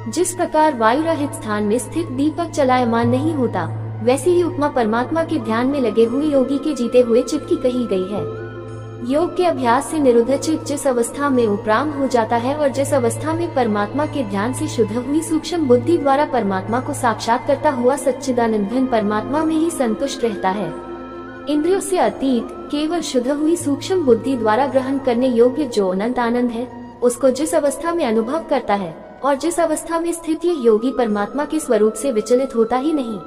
जिस प्रकार वायु रहित स्थान में स्थित दीपक चलायमान नहीं होता, वैसे ही उपमा परमात्मा के ध्यान में लगे हुए योगी के जीते हुए चित्त की कही गई है। योग के अभ्यास से निरुद्ध चित्त जिस अवस्था में उपराम हो जाता है और जिस अवस्था में परमात्मा के ध्यान से शुद्ध हुई सूक्ष्म बुद्धि द्वारा परमात्मा को साक्षात करता हुआ सच्चिदानंद घन परमात्मा में ही संतुष्ट रहता है। इंद्रियों से अतीत केवल शुद्ध हुई सूक्ष्म बुद्धि द्वारा ग्रहण करने योग्य जो अनंत आनंद है, उसको जिस अवस्था में अनुभव करता है और जिस अवस्था में स्थित ये योगी परमात्मा के स्वरूप से विचलित होता ही नहीं।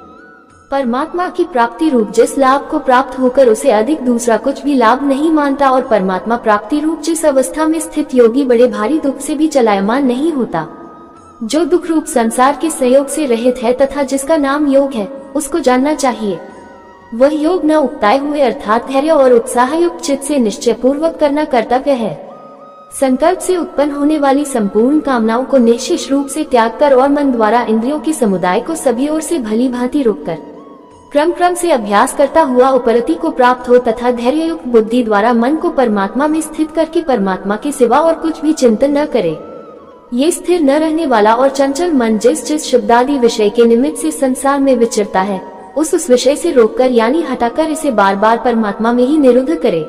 परमात्मा की प्राप्ति रूप जिस लाभ को प्राप्त होकर उसे अधिक दूसरा कुछ भी लाभ नहीं मानता और परमात्मा प्राप्ति रूप जिस अवस्था में स्थित योगी बड़े भारी दुख से भी चलायमान नहीं होता। जो दुख रूप संसार के सहयोग से रहित है तथा जिसका नाम योग है, उसको जानना चाहिए। वह योग न उकताए हुए अर्थात धैर्य और उत्साह युक्त चित्त से निश्चय पूर्वक करना कर्तव्य है। संकल्प से उत्पन्न होने वाली संपूर्ण कामनाओं को निश्चित रूप से त्याग कर और मन द्वारा इंद्रियों के समुदाय को सभी ओर से भली भांति रोककर क्रम क्रम से अभ्यास करता हुआ उपरति को प्राप्त हो तथा धैर्य युक्त बुद्धि द्वारा मन को परमात्मा में स्थित करके परमात्मा के सिवा और कुछ भी चिंतन न करे। ये स्थिर न रहने वाला और चंचल मन जिस शब्दादि विषय के निमित्त से संसार में विचरता है, उस विषय से रोककर यानी हटाकर इसे बार बार परमात्मा में ही निरुद्ध करे।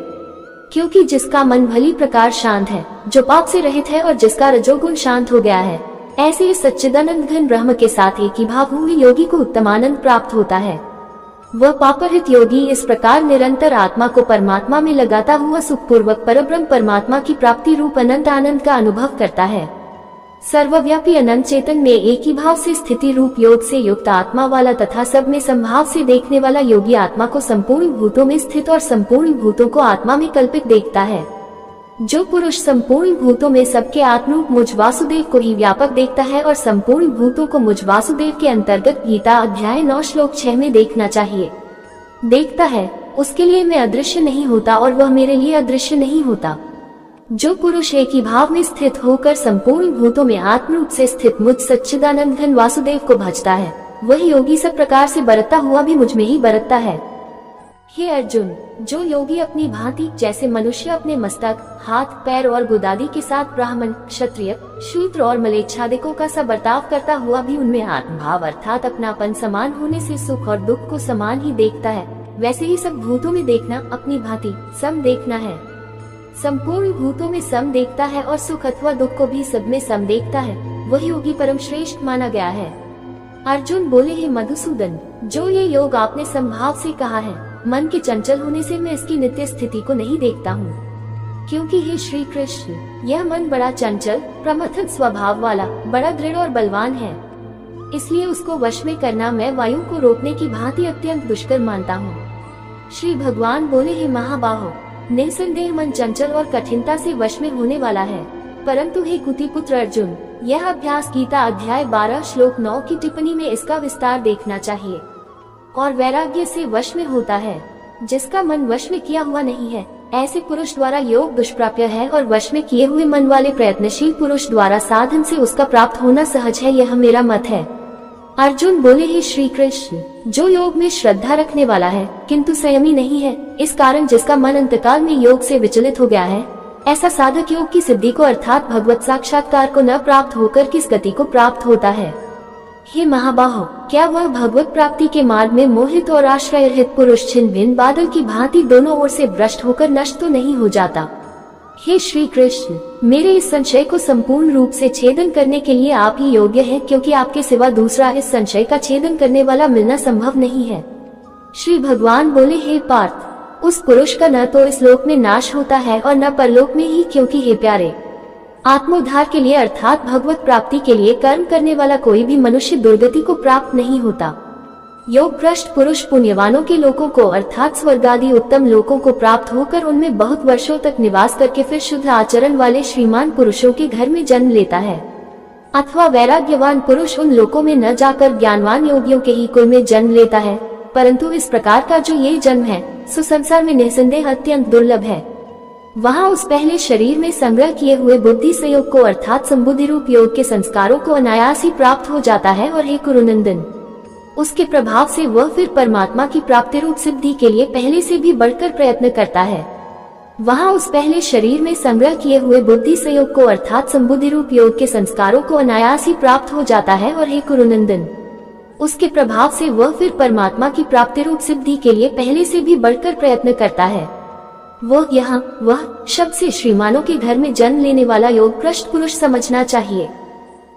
क्योंकि जिसका मन भली प्रकार शांत है, जो पाप से रहित है और जिसका रजोगुण शांत हो गया है, ऐसे इस सच्चिदानंद घन ब्रह्म के साथ एक ही भाव हुए योगी को उत्तम आनंद प्राप्त होता है। वह पापरहित योगी इस प्रकार निरंतर आत्मा को परमात्मा में लगाता हुआ सुखपूर्वक परब्रह्म परमात्मा की प्राप्ति रूप अनंत आनंद का अनुभव करता है। सर्वव्यापी अनंत चेतन में एक ही भाव से स्थिति रूप योग से युक्त आत्मा वाला तथा सब में संभाव से देखने वाला योगी आत्मा को संपूर्ण भूतों में स्थित और संपूर्ण भूतों को आत्मा में कल्पित देखता है। जो पुरुष संपूर्ण भूतों में सबके आत्मरूप मुझ वासुदेव को ही व्यापक देखता है और संपूर्ण भूतों को मुझ वासुदेव के अंतर्गत गीता अध्याय 9 श्लोक 6 में देखना चाहिए, देखता है, उसके लिए मैं अदृश्य नहीं होता और वह मेरे लिए अदृश्य नहीं होता। जो पुरुष एक ही भाव में स्थित होकर संपूर्ण भूतों में आत्मरूप से स्थित मुझ सच्चिदानंद घन वासुदेव को भजता है, वही योगी सब प्रकार से बरतता हुआ भी मुझ में ही बरतता है। हे अर्जुन, जो योगी अपनी भांति जैसे मनुष्य अपने मस्तक, हाथ, पैर और गुदादि के साथ ब्राह्मण, क्षत्रिय, शूद्र और मलेच्छादिकों का सा बर्ताव करता हुआ भी उनमें आत्मभाव अर्थात अपनापन समान होने से सुख और दुख को समान ही देखता है, वैसे ही सब भूतों में देखना अपनी भांति सम देखना है। संपूर्ण भूतों में सम देखता है और सुख अथवा दुख को भी सब में सम देखता है, वही योगी परम श्रेष्ठ माना गया है। अर्जुन बोले, हे मधुसूदन, जो ये योग आपने संभाव से कहा है, मन के चंचल होने से मैं इसकी नित्य स्थिति को नहीं देखता हूँ। क्योंकि हे श्री कृष्ण, यह मन बड़ा चंचल प्रमथन स्वभाव वाला, बड़ा दृढ़ और बलवान है, इसलिए उसको वश में करना मैं वायु को रोकने की भांति अत्यंत दुष्कर मानता हूँ। श्री भगवान बोले, हे महाबाहो, निसंदेह मन चंचल और कठिनता से वश में होने वाला है, परंतु हे कुतिपुत्र अर्जुन, यह अभ्यास गीता अध्याय 12 श्लोक 9 की टिप्पणी में इसका विस्तार देखना चाहिए। और वैराग्य से वश में होता है, जिसका मन वश में किया हुआ नहीं है, ऐसे पुरुष द्वारा योग दुष्प्राप्य है, और वश में किए हुए मन वाले प्रयत्नशील पुरुष द्वारा साधन से उसका प्राप्त होना सहज है, यह मेरा मत है। अर्जुन बोले, हे श्री कृष्ण, जो योग में श्रद्धा रखने वाला है किंतु संयमी नहीं है, इस कारण जिसका मन अंतकाल में योग से विचलित हो गया है, ऐसा साधक योग की सिद्धि को अर्थात भगवत साक्षात्कार को न प्राप्त होकर किस गति को प्राप्त होता है। हे महाबाहो, क्या वह भगवत प्राप्ति के मार्ग में मोहित और आश्रय रहित पुरुष छिन्न भिन्न बादल की भांति दोनों ओर से भ्रष्ट होकर नष्ट तो नहीं हो जाता। हे श्री कृष्ण, मेरे इस संशय को संपूर्ण रूप से छेदन करने के लिए आप ही योग्य हैं, क्योंकि आपके सिवा दूसरा इस संशय का छेदन करने वाला मिलना संभव नहीं है। श्री भगवान बोले, हे पार्थ, उस पुरुष का न तो इस लोक में नाश होता है और न परलोक में ही, क्योंकि हे प्यारे, आत्मोद्धार के लिए अर्थात भगवत प्राप्ति के लिए कर्म करने वाला कोई भी मनुष्य दुर्गति को प्राप्त नहीं होता। योग भ्रष्ट पुरुष पुण्यवानों के लोकों को अर्थात स्वर्ग आदि उत्तम लोकों को प्राप्त होकर उनमें बहुत वर्षों तक निवास करके फिर शुद्ध आचरण वाले श्रीमान पुरुषों के घर में जन्म लेता है। अथवा वैराग्यवान पुरुष उन लोकों में न जाकर ज्ञानवान योगियों के ही कुल में जन्म लेता है, परंतु इस प्रकार का जो ये जन्म है सो संसार में निसंदेह अत्यंत दुर्लभ है। वहाँ उस पहले शरीर में संग्रह किए हुए बुद्धि संयोग को अर्थात संबुद्धि रूप योग के संस्कारों को अनायास ही प्राप्त हो जाता है, और हे कुरुनंदन, उसके प्रभाव से वह फिर परमात्मा की प्राप्ति रूप सिद्धि के लिए पहले से भी बढ़कर प्रयत्न करता है। वहाँ उस पहले शरीर में संग्रह किए हुए बुद्धि संयोग को अर्थात संबुद्धि रूप योग के संस्कारों को अनायास ही प्राप्त हो जाता है, और हे कुरुनंदन, उसके प्रभाव से वह फिर परमात्मा की प्राप्ति रूप सिद्धि के लिए पहले से भी बढ़कर प्रयत्न करता है। वह शब्द से श्रीमानों के घर में जन्म लेने वाला योग भ्रष्ट पुरुष समझना चाहिए।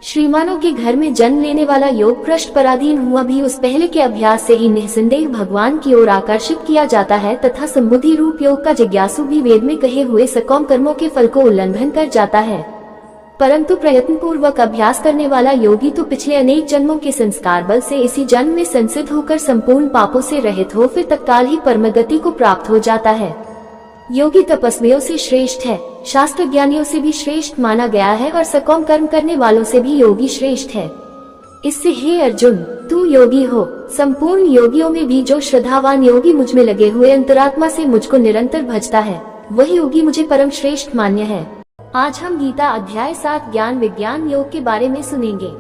श्रीमानों के घर में जन्म लेने वाला योग भ्रष्ट पराधीन हुआ भी उस पहले के अभ्यास से ही निसंदेह भगवान की ओर आकर्षित किया जाता है, तथा संबुद्धि रूप योग का जिज्ञासु भी वेद में कहे हुए सकौम कर्मों के फल को उल्लंघन कर जाता है। परंतु प्रयत्न पूर्वक अभ्यास करने वाला योगी तो पिछले अनेक जन्मों के संस्कार बल से इसी जन्म में संसिद्ध होकर संपूर्ण पापों से रहित हो फिर तत्काल ही परमगति को प्राप्त हो जाता है। योगी तपस्वियों से श्रेष्ठ है, शास्त्र ज्ञानियों से भी श्रेष्ठ माना गया है, और सकौम कर्म करने वालों से भी योगी श्रेष्ठ है। इससे हे अर्जुन, तू योगी हो। संपूर्ण योगियों में भी जो श्रद्धावान योगी मुझ में लगे हुए अंतरात्मा से मुझको निरंतर भजता है, वही योगी मुझे परम श्रेष्ठ मान्य है। आज हम गीता अध्याय 7 ज्ञान विज्ञान योग के बारे में सुनेंगे।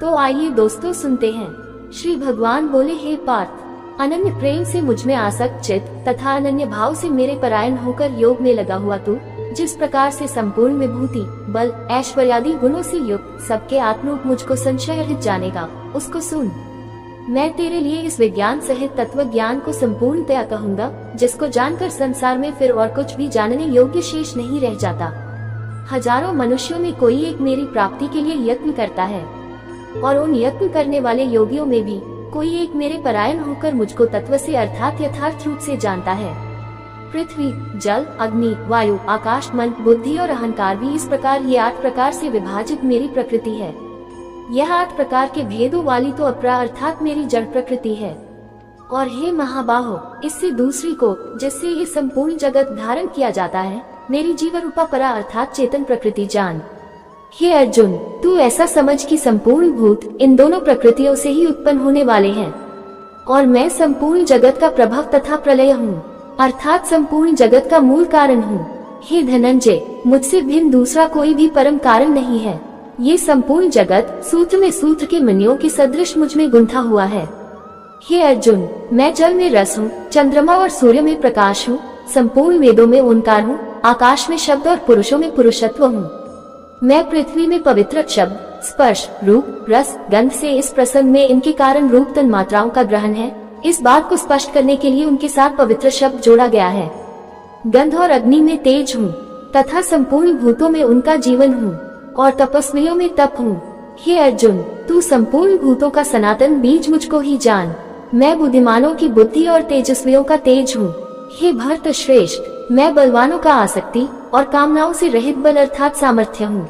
तो आइए दोस्तों सुनते हैं। श्री भगवान बोले, हे पार्थ, अनन्य प्रेम से मुझ में आसक्त चित्त तथा अनन्य भाव से मेरे परायण होकर योग में लगा हुआ तू जिस प्रकार से संपूर्ण विभूति बल ऐश्वर्यादि गुणों से युक्त सबके आत्मरूप मुझको संशय रहित जानेगा, उसको सुन। मैं तेरे लिए इस विज्ञान सहित तत्व ज्ञान को संपूर्णतया कहूँगा, जिसको जानकर संसार में फिर और कुछ भी जानने योग्य शेष नहीं रह जाता। हजारों मनुष्यों में कोई एक मेरी प्राप्ति के लिए यत्न करता है, और उन यत्न करने वाले योगियों में भी कोई एक मेरे परायण होकर मुझको तत्व से अर्थात यथार्थ रूप से जानता है। पृथ्वी, जल, अग्नि, वायु, आकाश, मन, बुद्धि और अहंकार भी इस प्रकार ये 8 प्रकार से विभाजित मेरी प्रकृति है। यह 8 प्रकार के भेदों वाली तो अपरा अर्थात मेरी जड़ प्रकृति है। और हे महाबाहो, इससे दूसरी को जिससे ये संपूर्ण जगत धारण किया जाता है, मेरी जीवन रूपा परा अर्थात चेतन प्रकृति जान। हे अर्जुन, तू ऐसा समझ कि संपूर्ण भूत इन दोनों प्रकृतियों से ही उत्पन्न होने वाले हैं, और मैं संपूर्ण जगत का प्रभव तथा प्रलय हूँ, अर्थात संपूर्ण जगत का मूल कारण हूँ। हे धनंजय, मुझसे भिन्न दूसरा कोई भी परम कारण नहीं है। ये संपूर्ण जगत सूत्र में सूत्र के मणियों के सदृश मुझ में गुंथा हुआ है। हे अर्जुन, मैं जल में रस हूँ, चंद्रमा और सूर्य में प्रकाश हूँ, संपूर्ण वेदों में ओंकार हूँ, आकाश में शब्द और पुरुषों में पुरुषत्व हूँ। मैं पृथ्वी में पवित्र शब्द, स्पर्श, रूप, रस, गंध से इस प्रसंग में इनके कारण रूप तन मात्राओं का ग्रहण है। इस बात को स्पष्ट करने के लिए उनके साथ पवित्र शब्द जोड़ा गया है। गंध और अग्नि में तेज हूँ, तथा संपूर्ण भूतों में उनका जीवन हूँ, और तपस्वियों में तप हूँ, हे अर्जुन, तू संपूर्ण भूतों का सनातन बीज मुझको ही जान। मैं बुद्धिमानों की बुद्धि और तेजस्वियों का तेज हूँ। हे भरत श्रेष्ठ, मैं बलवानों का आसक्ति और कामनाओं से रहित बल अर्थात सामर्थ्य हूँ,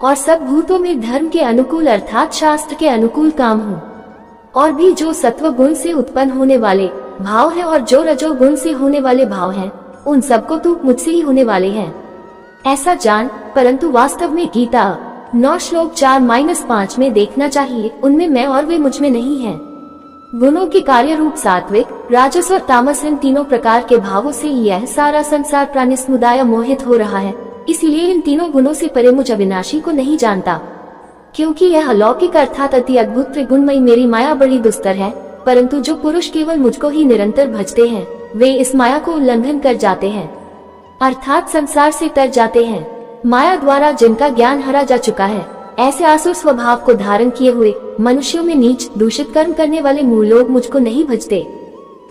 और सब भूतों में धर्म के अनुकूल अर्थात शास्त्र के अनुकूल काम हूँ। और भी जो सत्व गुण से उत्पन्न होने वाले भाव हैं और जो रजो गुण से होने वाले भाव हैं, उन सबको तू मुझसे ही होने वाले हैं, ऐसा जान। परंतु वास्तव में गीता 9 श्लोक 4-5 में देखना चाहिए, उनमें मैं और वे मुझ में नहीं है। गुणों के कार्य रूप सात्विक, राजस और तामस इन तीनों प्रकार के भावों से यह सारा संसार प्राणी समुदाय मोहित हो रहा है। इसलिए इन तीनों गुणों से परे मुझ अविनाशी को नहीं जानता, क्योंकि यह अलौकिक अर्थात अति अद्भुत त्रिगुणमयी मेरी माया बड़ी दुस्तर है। परंतु जो पुरुष केवल मुझको ही निरंतर भजते हैं, वे इस माया को उल्लंघन कर जाते हैं, अर्थात संसार से तर जाते हैं। माया द्वारा जिनका ज्ञान हरा जा चुका है, ऐसे आसुर स्वभाव को धारण किए हुए मनुष्यों में नीच दूषित कर्म करने वाले मूल लोग मुझको नहीं भजते।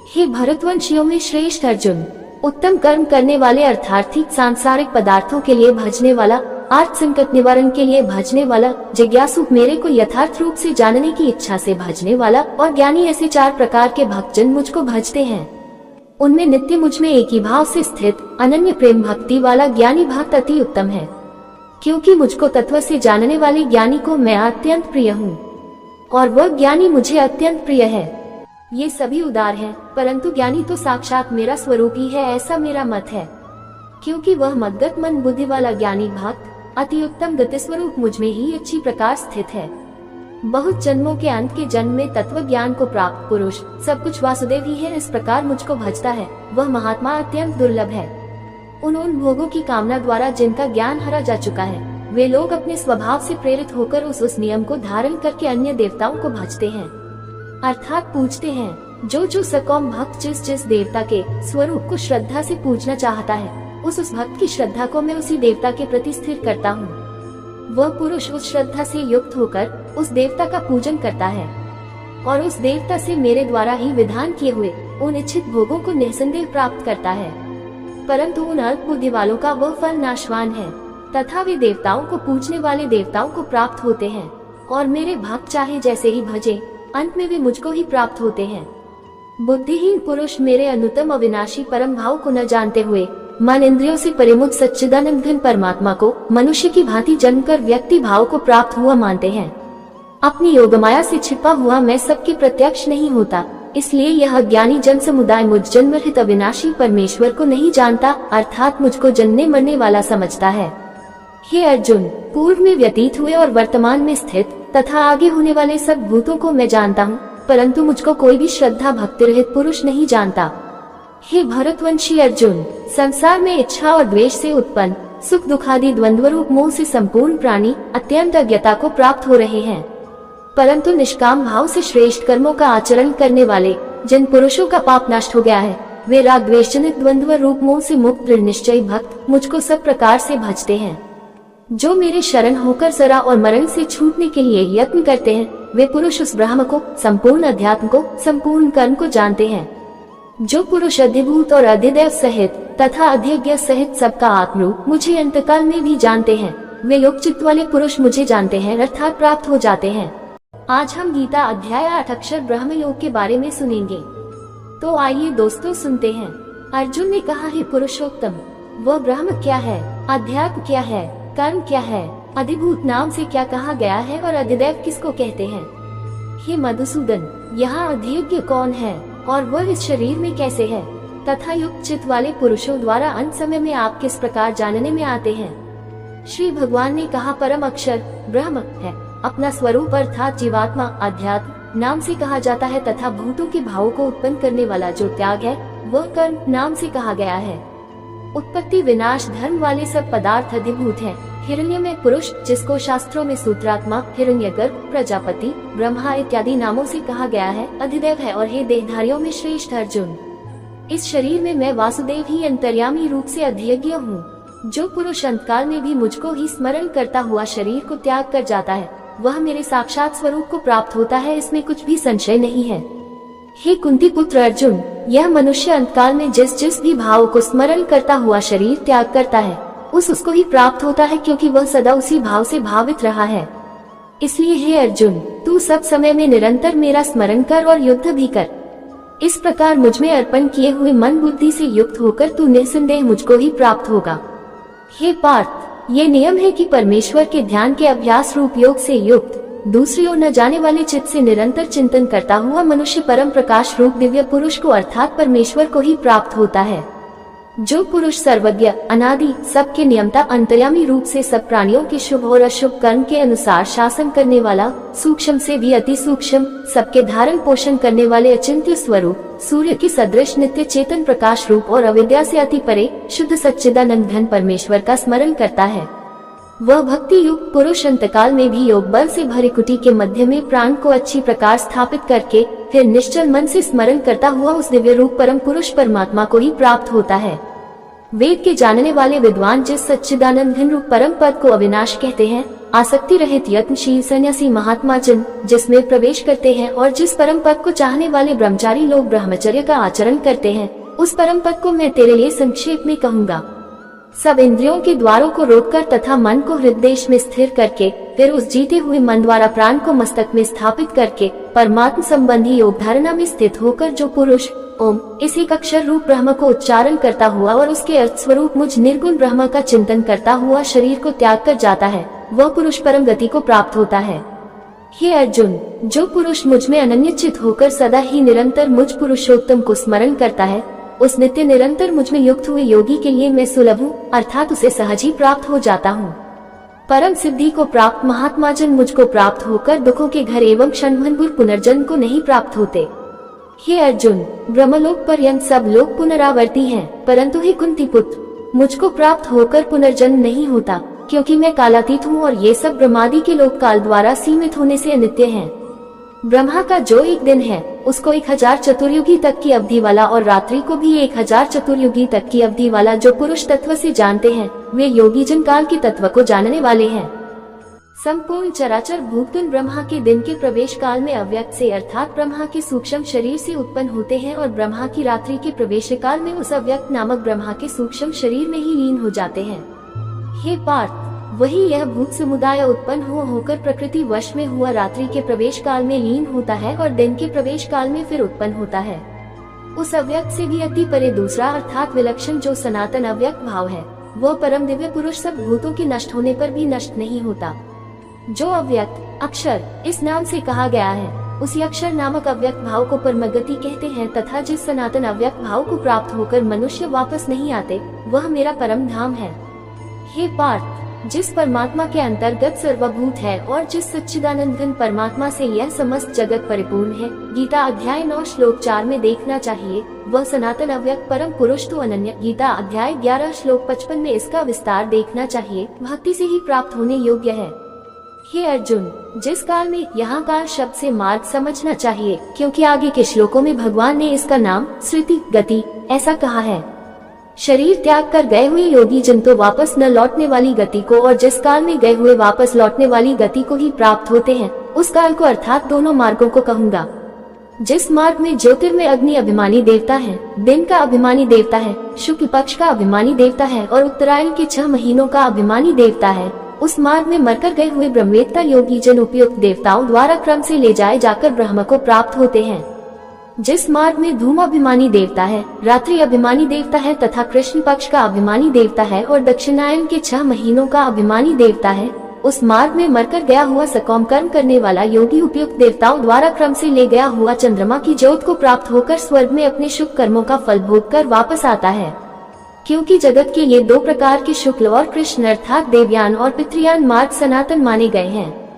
हे भरतवंशियों में श्रेष्ठ अर्जुन, उत्तम कर्म करने वाले अर्थार्थिक सांसारिक पदार्थों के लिए भजने वाला, आर्थ संकट निवारण के लिए भजने वाला, जिज्ञासु मेरे को यथार्थ रूप से जानने की इच्छा से भजने वाला और ज्ञानी, ऐसे 4 प्रकार के भक्तजन मुझको भजते हैं। उनमें नित्य मुझ में एक ही भाव से स्थित अनन्य प्रेम भक्ति वाला ज्ञानी भक्त अति उत्तम है, क्योंकि मुझको तत्व से जानने वाले ज्ञानी को मैं अत्यंत प्रिय हूँ और वह ज्ञानी मुझे अत्यंत प्रिय है। ये सभी उदार हैं, परंतु ज्ञानी तो साक्षात मेरा स्वरूप ही है, ऐसा मेरा मत है, क्योंकि वह मद्गत मन बुद्धि वाला ज्ञानी भक्त अति उत्तम गति स्वरूप मुझ में ही अच्छी प्रकार स्थित है। बहुत जन्मों के अंत के जन्म में तत्व ज्ञान को प्राप्त पुरुष सब कुछ वासुदेव ही है, इस प्रकार मुझको भजता है, वह महात्मा अत्यंत दुर्लभ है। उन भोगों की कामना द्वारा जिनका ज्ञान हरा जा चुका है, वे लोग अपने स्वभाव से प्रेरित होकर उस नियम को धारण करके अन्य देवताओं को भजते हैं, अर्थात पूजते हैं। जो सकौम भक्त जिस देवता के स्वरूप को श्रद्धा से पूजना चाहता है, उस भक्त की श्रद्धा को मैं उसी देवता के प्रति स्थिर करता हूँ। वह पुरुष उस श्रद्धा से युक्त होकर उस देवता का पूजन करता है और उस देवता से मेरे द्वारा ही विधान किए हुए उन इच्छित भोगों को निसंदेह प्राप्त करता है। परंतु उन अल्प बुद्धि वालों का वह फल नाशवान है, तथा वे देवताओं को पूजने वाले देवताओं को प्राप्त होते हैं, और मेरे भक्त चाहे जैसे ही भजे, अंत में वे मुझको ही प्राप्त होते हैं। बुद्धिहीन पुरुष मेरे अनुत्तम अविनाशी परम भाव को न जानते हुए मन इंद्रियों से परिमुक्त सच्चिदानंद घन परमात्मा को मनुष्य की भांति जन्मकर व्यक्ति भाव को प्राप्त हुआ मानते हैं। अपनी योगमाया से छिपा हुआ मैं सबके प्रत्यक्ष नहीं होता, इसलिए यह अज्ञानी जन समुदाय मुझ जन्मरहित अविनाशी परमेश्वर को नहीं जानता, अर्थात मुझको जन्मने मरने वाला समझता है। हे अर्जुन, पूर्व में व्यतीत हुए और वर्तमान में स्थित तथा आगे होने वाले सब भूतों को मैं जानता हूँ, परंतु मुझको कोई भी श्रद्धा भक्ति रहित पुरुष नहीं जानता। हे भरतवंशी अर्जुन, संसार में इच्छा और द्वेष से उत्पन्न सुख दुखादि द्वंद्व रूप मोह से संपूर्ण प्राणी अत्यंत अज्ञता को प्राप्त हो रहे हैं, परंतु निष्काम भाव से श्रेष्ठ कर्मों का आचरण करने वाले जिन पुरुषों का पाप नष्ट हो गया है, वे राग द्वेष जनित द्वंद्व रूप मोह से मुक्त दृढ़ निश्चयी भक्त मुझको सब प्रकार से भजते हैं। जो मेरे शरण होकर जरा और मरण से छूटने के लिए यत्न करते हैं, वे पुरुष उस ब्रह्म को, संपूर्ण अध्यात्म को, संपूर्ण कर्म को जानते हैं। जो पुरुष अधिभूत और अधिदैव सहित तथा अधिज्ञ सहित सबका आत्मरूप मुझे अंतकाल में भी जानते हैं, वे योग चित्त वाले पुरुष मुझे जानते हैं, अर्थात प्राप्त हो जाते हैं। आज हम गीता अध्याय 8 अक्षर ब्रह्म योग के बारे में सुनेंगे, तो आइए दोस्तों सुनते हैं। अर्जुन ने कहा, हे पुरुषोत्तम, वह ब्रह्म क्या है, अध्यात्म क्या है, कर्म क्या है, अधिभूत नाम से क्या कहा गया है और अधिदैव किसको कहते हैं? हे मधुसूदन, यहाँ अधिज्ञ कौन है और वह इस शरीर में कैसे है, तथा युक्त चित्त वाले पुरुषों द्वारा अंत समय में आप किस प्रकार जानने में आते हैं? श्री भगवान ने कहा, परम अक्षर ब्रह्म है, अपना स्वरूप अर्थात जीवात्मा अध्यात्म नाम से कहा जाता है, तथा भूतों के भावों को उत्पन्न करने वाला जो त्याग है वह कर्म नाम से कहा गया है। उत्पत्ति विनाश धर्म वाले सब पदार्थ अधिभूत हैं। हिरण्य में पुरुष, जिसको शास्त्रों में सूत्रात्मा, हिरण्यगर्भ, प्रजापति, ब्रह्मा इत्यादि नामों से कहा गया है, अधिदेव है। और हे देहधारियों में श्रेष्ठ अर्जुन, इस शरीर में मैं वासुदेव ही अंतर्यामी रूप से अधियज्ञ हूँ। जो पुरुष अंतकाल में भी मुझको ही स्मरण करता हुआ शरीर को त्याग कर जाता है, वह मेरे साक्षात स्वरूप को प्राप्त होता है, इसमें कुछ भी संशय नहीं है। हे कुंती पुत्र अर्जुन, यह मनुष्य अंतकाल में जिस भी भाव को स्मरण करता हुआ शरीर त्याग करता है, उसको ही प्राप्त होता है, क्योंकि वह सदा उसी भाव से भावित रहा है। इसलिए हे अर्जुन, तू सब समय में निरंतर मेरा स्मरण कर और युद्ध भी कर। इस प्रकार मुझ में अर्पण किए हुए मन बुद्धि से युक्त होकर तू निस्संदेह मुझको ही प्राप्त होगा। हे पार्थ, ये नियम है कि परमेश्वर के ध्यान के अभ्यास रूप योग से युक्त, दूसरी ओर न जाने वाले चित्त से निरंतर चिंतन करता हुआ मनुष्य परम प्रकाश रूप दिव्य पुरुष को अर्थात परमेश्वर को ही प्राप्त होता है। जो पुरुष सर्वज्ञ, अनादि, सबके नियंता, अंतर्यामी रूप से सब प्राणियों के शुभ और अशुभ कर्म के अनुसार शासन करने वाला, सूक्ष्म से भी अति सूक्ष्म, सबके धारण पोषण करने वाले अचिंत्य स्वरूप, सूर्य की सदृश नित्य चेतन प्रकाश रूप और अविद्या से अति परे शुद्ध सच्चिदानंद घन परमेश्वर का स्मरण करता है, वह भक्ति युक्त पुरुष अंतकाल में भी योग बल से भरे कुटी के मध्य में प्राण को अच्छी प्रकार स्थापित करके फिर निश्चल मन से स्मरण करता हुआ उस दिव्य रूप परम पुरुष परमात्मा को ही प्राप्त होता है। वेद के जानने वाले विद्वान जिस सच्चिदानंद घन रूप परम पद को अविनाश कहते हैं, आसक्ति रहित यत्नशील सन्यासी महात्मा जन जिसमें प्रवेश करते हैं और जिस परम पद को चाहने वाले ब्रह्मचारी लोग ब्रह्मचर्य का आचरण करते हैं, उस परम पद को मैं तेरे लिए संक्षेप में कहूँगा। सब इंद्रियों के द्वारों को रोककर तथा मन को हृदय में स्थिर करके फिर उस जीते हुए मन द्वारा प्राण को मस्तक में स्थापित करके परमात्मा संबंधी योग धारणा में स्थित होकर जो पुरुष ओम इस एक अक्षर रूप ब्रह्म को उच्चारण करता हुआ और उसके अर्थ स्वरूप मुझ निर्गुण ब्रह्म का चिंतन करता हुआ शरीर को त्याग कर जाता है, वह पुरुष परम गति को प्राप्त होता है। हे अर्जुन, जो पुरुष मुझ में अनन्यचित होकर सदा ही निरंतर मुझ पुरुषोत्तम को स्मरण करता है, उस नित्य निरंतर मुझ में युक्त हुए योगी के लिए मैं सुलभ हूँ, अर्थात उसे सहज ही प्राप्त हो जाता हूँ। परम सिद्धि को प्राप्त महात्मा जन मुझको प्राप्त होकर दुखों के घर एवं क्षणभंगुर पुनर्जन्म को नहीं प्राप्त होते। हे अर्जुन, ब्रह्मलोक पर्यंत सब लोग पुनरावर्ती हैं, परंतु हे कुंती पुत्र, मुझको प्राप्त होकर पुनर्जन्म नहीं होता, क्योंकि मैं कालातीत हूँ और ये सब ब्रह्मादि के लोक काल द्वारा सीमित होने से अनित्य हैं। ब्रह्मा का जो एक दिन है उसको 1000 चतुर्युगी तक की अवधि वाला और रात्रि को भी 1000 चतुर्युगी तक की अवधि वाला जो पुरुष तत्व से जानते हैं, वे योगी जन काल के तत्व को जानने वाले हैं। संपूर्ण चराचर भूतगण ब्रह्मा के दिन के प्रवेश काल में अव्यक्त से अर्थात ब्रह्मा के सूक्ष्म शरीर से उत्पन्न होते हैं और ब्रह्मा की रात्रि के प्रवेश काल में उस अव्यक्त नामक ब्रह्मा के सूक्ष्म शरीर में ही लीन हो जाते हैं। हे पार्थ, वही यह भूत समुदाय उत्पन्न होकर प्रकृति वश में हुआ रात्रि के प्रवेश काल में लीन होता है और दिन के प्रवेश काल में फिर उत्पन्न होता है। उस अव्यक्त से भी अति परे दूसरा अर्थात विलक्षण जो सनातन अव्यक्त भाव है, वह परम दिव्य पुरुष सब भूतों के नष्ट होने पर भी नष्ट नहीं होता। जो अव्यक्त अक्षर इस नाम से कहा गया है, उसी अक्षर नामक अव्यक्त भाव को परमगति कहते हैं तथा जिस सनातन अव्यक्त भाव को प्राप्त होकर मनुष्य वापस नहीं आते, वह मेरा परम धाम है। हे पार्थ, जिस परमात्मा के अंतर्गत सर्वभूत है और जिस सच्चिदानंद घन परमात्मा से यह समस्त जगत परिपूर्ण है, गीता अध्याय 9 श्लोक 4 में देखना चाहिए, वह सनातन अव्यक्त परम पुरुष तो अनन्य। गीता अध्याय 11 श्लोक 55 में इसका विस्तार देखना चाहिए, भक्ति से ही प्राप्त होने योग्य है। हे अर्जुन, जिस काल में यहाँ काल शब्द से मार्ग समझना चाहिए, क्योंकि आगे के श्लोकों में भगवान ने इसका नाम श्रुति गति ऐसा कहा है। शरीर त्याग कर गए हुए योगी जन तो वापस न लौटने वाली गति को और जिस काल में गए हुए वापस लौटने वाली गति को ही प्राप्त होते हैं, उस काल को अर्थात दोनों मार्गों को कहूँगा। जिस मार्ग में ज्योतिर्मय अग्नि अभिमानी देवता है, दिन का अभिमानी देवता है, शुक्ल पक्ष का अभिमानी देवता है और उत्तरायण के 6 महीनों का अभिमानी देवता है, उस मार्ग में मरकर गए हुए ब्रह्मवेत्ता योगी जन उपयुक्त देवताओं द्वारा क्रम से ले जाए जाकर ब्रह्म को प्राप्त होते हैं। जिस मार्ग में धूम अभिमानी देवता है, रात्रि अभिमानी देवता है तथा कृष्ण पक्ष का अभिमानी देवता है और दक्षिणायन के 6 महीनों का अभिमानी देवता है, उस मार्ग में मरकर गया हुआ सकौम कर्म करने वाला योगी उपयुक्त देवताओं द्वारा क्रम से ले गया हुआ चंद्रमा की ज्योत को प्राप्त होकर स्वर्ग में अपने शुभ कर्मों का फल भोग कर वापस आता है। क्योंकि जगत के ये 2 प्रकार के शुक्ल और कृष्ण अर्थात देवयान और पितृयान मार्ग सनातन माने गए हैं।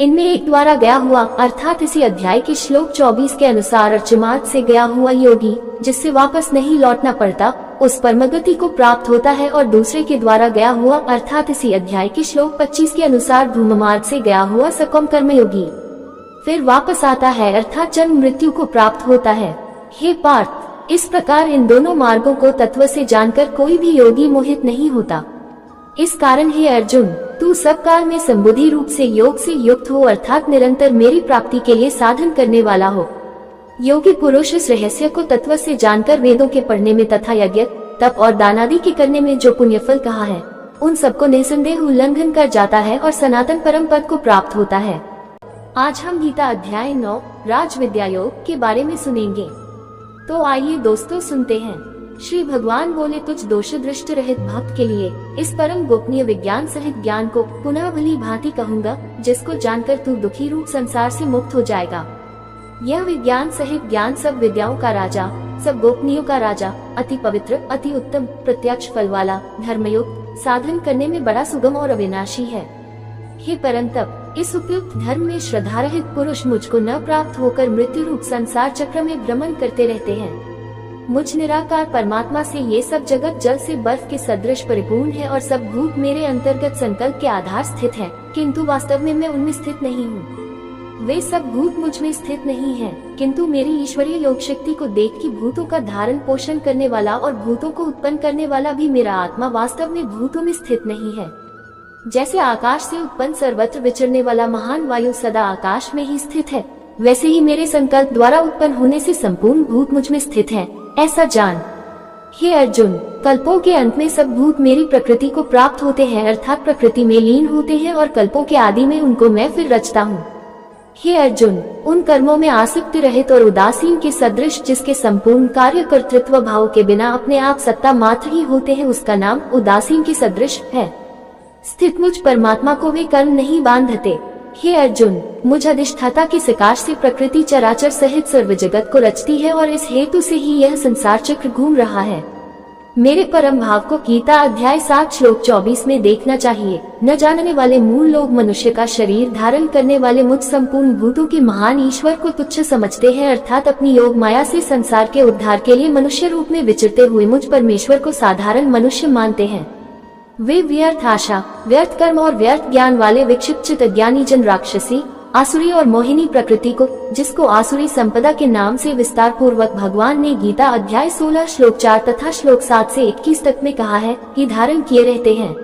इनमें एक द्वारा गया हुआ अर्थात इसी अध्याय के श्लोक 24 के अनुसार अर्चमार्ग से गया हुआ योगी जिससे वापस नहीं लौटना पड़ता, उस परमगति को प्राप्त होता है और दूसरे के द्वारा गया हुआ अर्थात इसी अध्याय के श्लोक 25 के अनुसार धूम मार्ग से गया हुआ सकौम कर्मयोगी फिर वापस आता है अर्थात जन्म मृत्यु को प्राप्त होता है। हे पार्थ, इस प्रकार इन दोनों मार्गों को तत्व से जानकर कोई भी योगी मोहित नहीं होता। इस कारण हे अर्जुन, तू सब काल में संबुद्धि रूप से योग से युक्त हो अर्थात निरंतर मेरी प्राप्ति के लिए साधन करने वाला हो। योगी पुरुष इस रहस्य को तत्व से जानकर वेदों के पढ़ने में तथा यज्ञ तप और दान आदि के करने में जो पुण्य फल कहा है, उन सबको निसंदेह उल्लंघन कर जाता है और सनातन परम पद को प्राप्त होता है। आज हम गीता अध्याय 9 राज विद्या योग के बारे में सुनेंगे। तो आइए दोस्तों सुनते हैं। श्री भगवान बोले, तुझ दोष दृष्ट रहित भक्त के लिए इस परम गोपनीय विज्ञान सहित ज्ञान को पुनः भली भांति कहूँगा, जिसको जानकर तू दुखी रूप संसार से मुक्त हो जाएगा। यह विज्ञान सहित ज्ञान सब विद्याओं का राजा, सब गोपनीयों का राजा, अति पवित्र, अति उत्तम, प्रत्यक्ष फल वाला, धर्मयुक्त, साधन करने में बड़ा सुगम और अविनाशी है। हे परंतप, इस उपयुक्त धर्म में श्रद्धा रहित पुरुष मुझको न प्राप्त होकर मृत्यु रूप संसार चक्र में भ्रमण करते रहते हैं। मुझ निराकार परमात्मा से ये सब जगत जल से बर्फ के सदृश परिपूर्ण है और सब भूत मेरे अंतर्गत संकल्प के आधार स्थित हैं, किंतु वास्तव में मैं उनमें स्थित नहीं हूँ। वे सब भूत मुझ में स्थित नहीं हैं, किंतु मेरी ईश्वरीय योग शक्ति को देख कि भूतों का धारण पोषण करने वाला और भूतों को उत्पन्न करने वाला भी मेरा आत्मा वास्तव में भूतों में स्थित नहीं है। जैसे आकाश से उत्पन्न सर्वत्र विचरने वाला महान वायु सदा आकाश में ही स्थित है, वैसे ही मेरे संकल्प द्वारा उत्पन्न होने से संपूर्ण भूत मुझ में स्थित है, ऐसा जान। हे अर्जुन, कल्पों के अंत में सब भूत मेरी प्रकृति को प्राप्त होते हैं, अर्थात प्रकृति में लीन होते हैं और कल्पों के आदि में उनको मैं फिर रचता हूँ। हे अर्जुन, उन कर्मों में आसक्ति रहित और उदासीन के सदृश जिसके संपूर्ण कार्य कर्तृत्व भाव के बिना अपने आप सत्ता मात्र ही होते हैं, उसका नाम उदासीन के सदृश है। स्थित मुझ परमात्मा को वे कर्म नहीं बांधते। हे अर्जुन, मुझ अधिष्ठाता के सकाश से प्रकृति चराचर सहित सर्व जगत को रचती है और इस हेतु से ही यह संसार चक्र घूम रहा है। मेरे परम भाव को गीता अध्याय 7 श्लोक 24 में देखना चाहिए। न जानने वाले मूल लोग मनुष्य का शरीर धारण करने वाले मुझ संपूर्ण भूतों के महान ईश्वर को तुच्छ समझते हैं, अर्थात अपनी योग माया से संसार के उद्धार के लिए मनुष्य रूप में विचरते हुए मुझ परमेश्वर को साधारण मनुष्य मानते हैं। वे व्यर्थ आशा, व्यर्थ कर्म और व्यर्थ ज्ञान वाले विक्षिप्त चित्त अज्ञानी जन राक्षसी, आसुरी और मोहिनी प्रकृति को, जिसको आसुरी संपदा के नाम से विस्तार पूर्वक भगवान ने गीता अध्याय 16 श्लोक 4 तथा श्लोक 7 से 21 तक में कहा है कि धारण किए रहते हैं।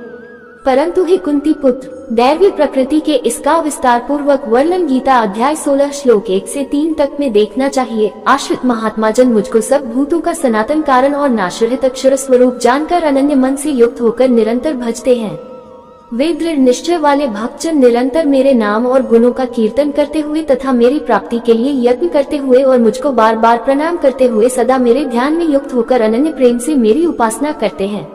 परंतु हे कुंती पुत्र, दैवी प्रकृति के इसका विस्तार पूर्वक वर्णन गीता अध्याय 16 श्लोक 1 से 3 तक में देखना चाहिए। आश्रित महात्मा जन मुझको सब भूतों का सनातन कारण और नाशरहित अक्षर स्वरूप जानकर अनन्य मन से युक्त होकर निरंतर भजते हैं। वे दृढ़ निश्चय वाले भक्तजन निरंतर मेरे नाम और गुणों का कीर्तन करते हुए तथा मेरी प्राप्ति के लिए यत्न करते हुए और मुझको बार बार प्रणाम करते हुए सदा मेरे ध्यान में युक्त होकर अनन्य प्रेम से मेरी उपासना करते हैं।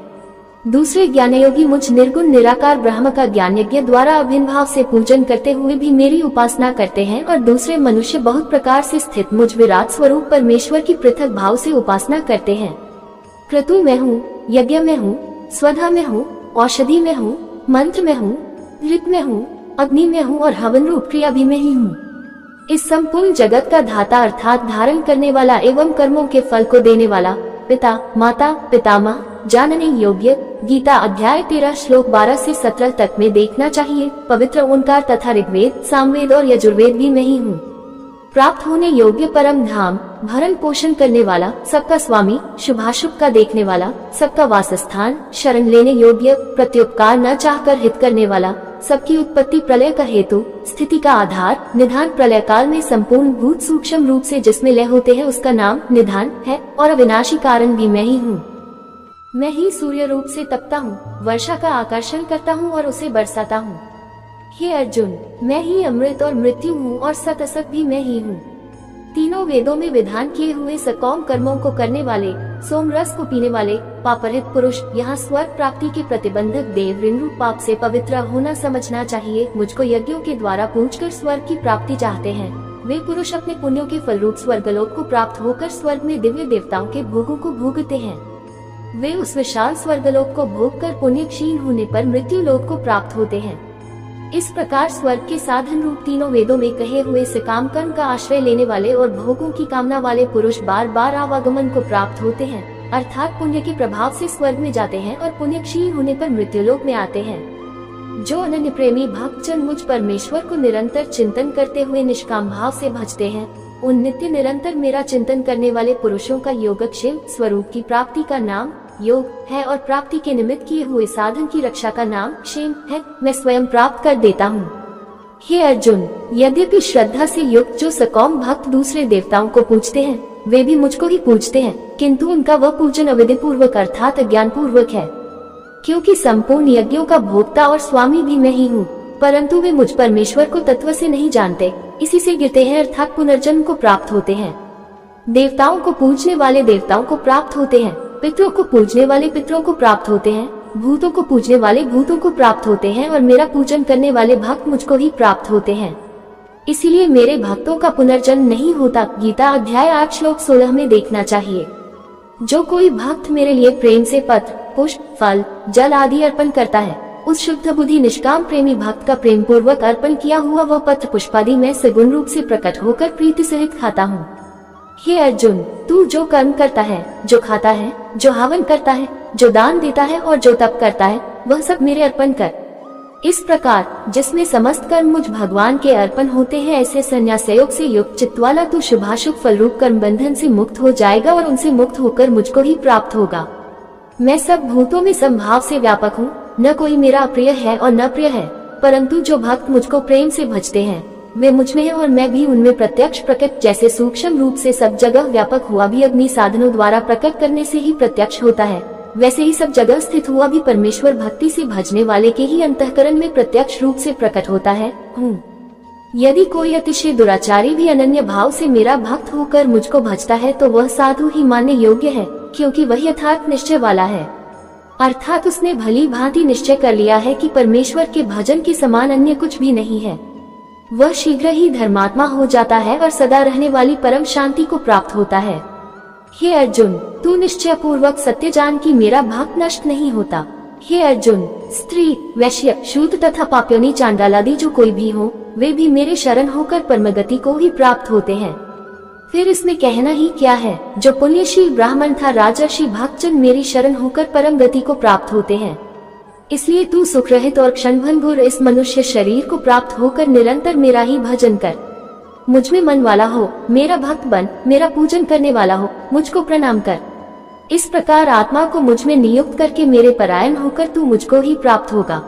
दूसरे ज्ञानयोगी मुझ निर्गुण निराकार ब्रह्म का ज्ञान यज्ञ द्वारा अभिन्न भाव से पूजन करते हुए भी मेरी उपासना करते हैं, और दूसरे मनुष्य बहुत प्रकार से स्थित मुझ विराट स्वरूप परमेश्वर की पृथक भाव से उपासना करते हैं। क्रतु में हूँ, यज्ञ में हूँ, स्वधा में हूँ, औषधि में हूँ, मंत्र में हूँ, ऋत में हूँ, अग्नि में हूँ और हवन रूप क्रिया भी में ही हूँ। इस संपूर्ण जगत का धाता अर्थात धारण करने वाला एवं कर्मों के फल को देने वाला, पिता, माता, पितामह, जानने योग्य, गीता अध्याय 13 श्लोक 12 से 17 तक में देखना चाहिए। पवित्र ओंकार तथा ऋग्वेद, सामवेद और यजुर्वेद भी मैं ही हूँ। प्राप्त होने योग्य परम धाम, भरण पोषण करने वाला, सबका स्वामी, शुभाशुभ का देखने वाला, सबका वासस्थान, शरण लेने योग्य, प्रत्युपकार न चाहकर हित करने वाला, सबकी उत्पत्ति प्रलय का हेतु, स्थिति का आधार, निधान, प्रलय काल में संपूर्ण भूत सूक्ष्म रूप से जिसमें लय होते हैं उसका नाम निधान है, और अविनाशी कारण भी मैं ही हूँ। मैं ही सूर्य रूप से तपता हूँ, वर्षा का आकर्षण करता हूँ और उसे बरसाता हूँ। हे अर्जुन, मैं ही अमृत और मृत्यु हूँ और सत असत भी मैं ही हूँ। तीनों वेदों में विधान किए हुए सकौम कर्मों को करने वाले, सोम रस को पीने वाले, पापरहित पुरुष यहाँ स्वर्ग प्राप्ति के प्रतिबंधक देव ऋण रूप पाप से पवित्र होना समझना चाहिए। मुझको यज्ञों के द्वारा पूजकर स्वर्ग की प्राप्ति चाहते हैं। वे पुरुष अपने पुण्यों के फलरूप स्वर्गलोक को प्राप्त होकर स्वर्ग में दिव्य देवताओं के भोगों को भोगते हैं। वे उस विशाल स्वर्गलोक को भोग कर पुण्य क्षीण होने पर मृत्यु लोक को प्राप्त होते हैं। इस प्रकार स्वर्ग के साधन रूप तीनों वेदों में कहे हुए सकाम कर्म का आश्रय लेने वाले और भोगों की कामना वाले पुरुष बार बार आवागमन को प्राप्त होते हैं, अर्थात पुण्य के प्रभाव से स्वर्ग में जाते हैं और पुण्य क्षीण होने पर मृत्युलोक में आते हैं। जो अनन्य प्रेमी भक्तजन मुझ परमेश्वर को निरंतर चिंतन करते हुए निष्काम भाव से भजते हैं, उन नित्य निरंतर मेरा चिंतन करने वाले पुरुषों का योगक्षेम स्वरूप की प्राप्ति का नाम योग है और प्राप्ति के निमित्त किए हुए साधन की रक्षा का नाम क्षेम है। मैं स्वयं प्राप्त कर देता हूँ। हे अर्जुन, यद्यपि श्रद्धा से युक्त जो सकौम भक्त दूसरे देवताओं को पूजते हैं, वे भी मुझको ही पूजते हैं, किंतु उनका वह पूजन अविधि पूर्वक अर्थात अज्ञान पूर्वक है। क्योंकि संपूर्ण यज्ञों का भोक्ता और स्वामी भी मैं ही हूँ। परंतु वे मुझ परमेश्वर को तत्व से नहीं जानते, इसी से गिरते हैं अर्थात पुनर्जन्म को प्राप्त होते हैं। देवताओं को पूजने वाले देवताओं को प्राप्त होते हैं, पितरों को पूजने वाले पितरों को प्राप्त होते हैं, भूतों को पूजने वाले भूतों को प्राप्त होते हैं और मेरा पूजन करने वाले भक्त मुझको ही प्राप्त होते हैं। इसीलिए मेरे भक्तों का पुनर्जन्म नहीं होता। गीता अध्याय 8 श्लोक 16 में देखना चाहिए। जो कोई भक्त मेरे लिए प्रेम से पत्र, पुष्प, फल, जल आदि अर्पण करता है, उस शुद्ध बुद्धि निष्काम प्रेमी भक्त का प्रेम पूर्वक अर्पण किया हुआ वह पत्र पुष्पादि में सगुण रूप से प्रकट होकर प्रीति सहित खाता हूँ। हे अर्जुन, तू जो कर्म करता है, जो खाता है, जो हवन करता है, जो दान देता है और जो तप करता है, वह सब मेरे अर्पण कर। इस प्रकार जिसमें समस्त कर्म मुझ भगवान के अर्पण होते हैं, ऐसे संन्यास योग से युक्त चित्त वाला तू शुभाशुभ फल रूप कर्म बंधन से मुक्त हो जाएगा और उनसे मुक्त होकर मुझको ही प्राप्त होगा। मैं सब भूतों में समभाव से व्यापक हूँ, न कोई मेरा अप्रिय है और न प्रिय है, परंतु जो भक्त मुझको प्रेम से भजते हैं वे मुझ में है और मैं भी उनमें प्रत्यक्ष प्रकट। जैसे सूक्ष्म रूप से सब जगह व्यापक हुआ भी अग्नि साधनों द्वारा प्रकट करने से ही प्रत्यक्ष होता है, वैसे ही सब जगह स्थित हुआ भी परमेश्वर भक्ति से भजने वाले के ही अंतःकरण में प्रत्यक्ष रूप से प्रकट होता है। यदि कोई अतिशय दुराचारी भी अनन्य भाव से मेरा भक्त होकर मुझको भजता है तो वह साधु ही मानने योग्य है, क्योंकि वह यथार्थ निश्चय वाला है। अर्थात उसने भली भांति निश्चय कर लिया है कि परमेश्वर के भजन के समान अन्य कुछ भी नहीं है। वह शीघ्र ही धर्मात्मा हो जाता है और सदा रहने वाली परम शांति को प्राप्त होता है। हे अर्जुन, तू निश्चय पूर्वक सत्य जान कि मेरा भक्त नष्ट नहीं होता। हे अर्जुन, स्त्री, वैश्य, शूद्र तथा पाप्योनी चांडालादि जो कोई भी हो, वे भी मेरे शरण होकर परमगति को ही प्राप्त होते हैं। फिर इसमें कहना ही क्या है, जो पुण्यशील ब्राह्मण था राजर्षि भक्तजन मेरी शरण होकर परम गति को प्राप्त होते हैं। इसलिए तू सुख रहित और क्षणभंगुर इस मनुष्य शरीर को प्राप्त होकर निरंतर मेरा ही भजन कर। मुझ में मन वाला हो, मेरा भक्त बन, मेरा पूजन करने वाला हो, मुझको प्रणाम कर। इस प्रकार आत्मा को मुझ में नियुक्त करके मेरे परायण होकर तू मुझको ही प्राप्त होगा।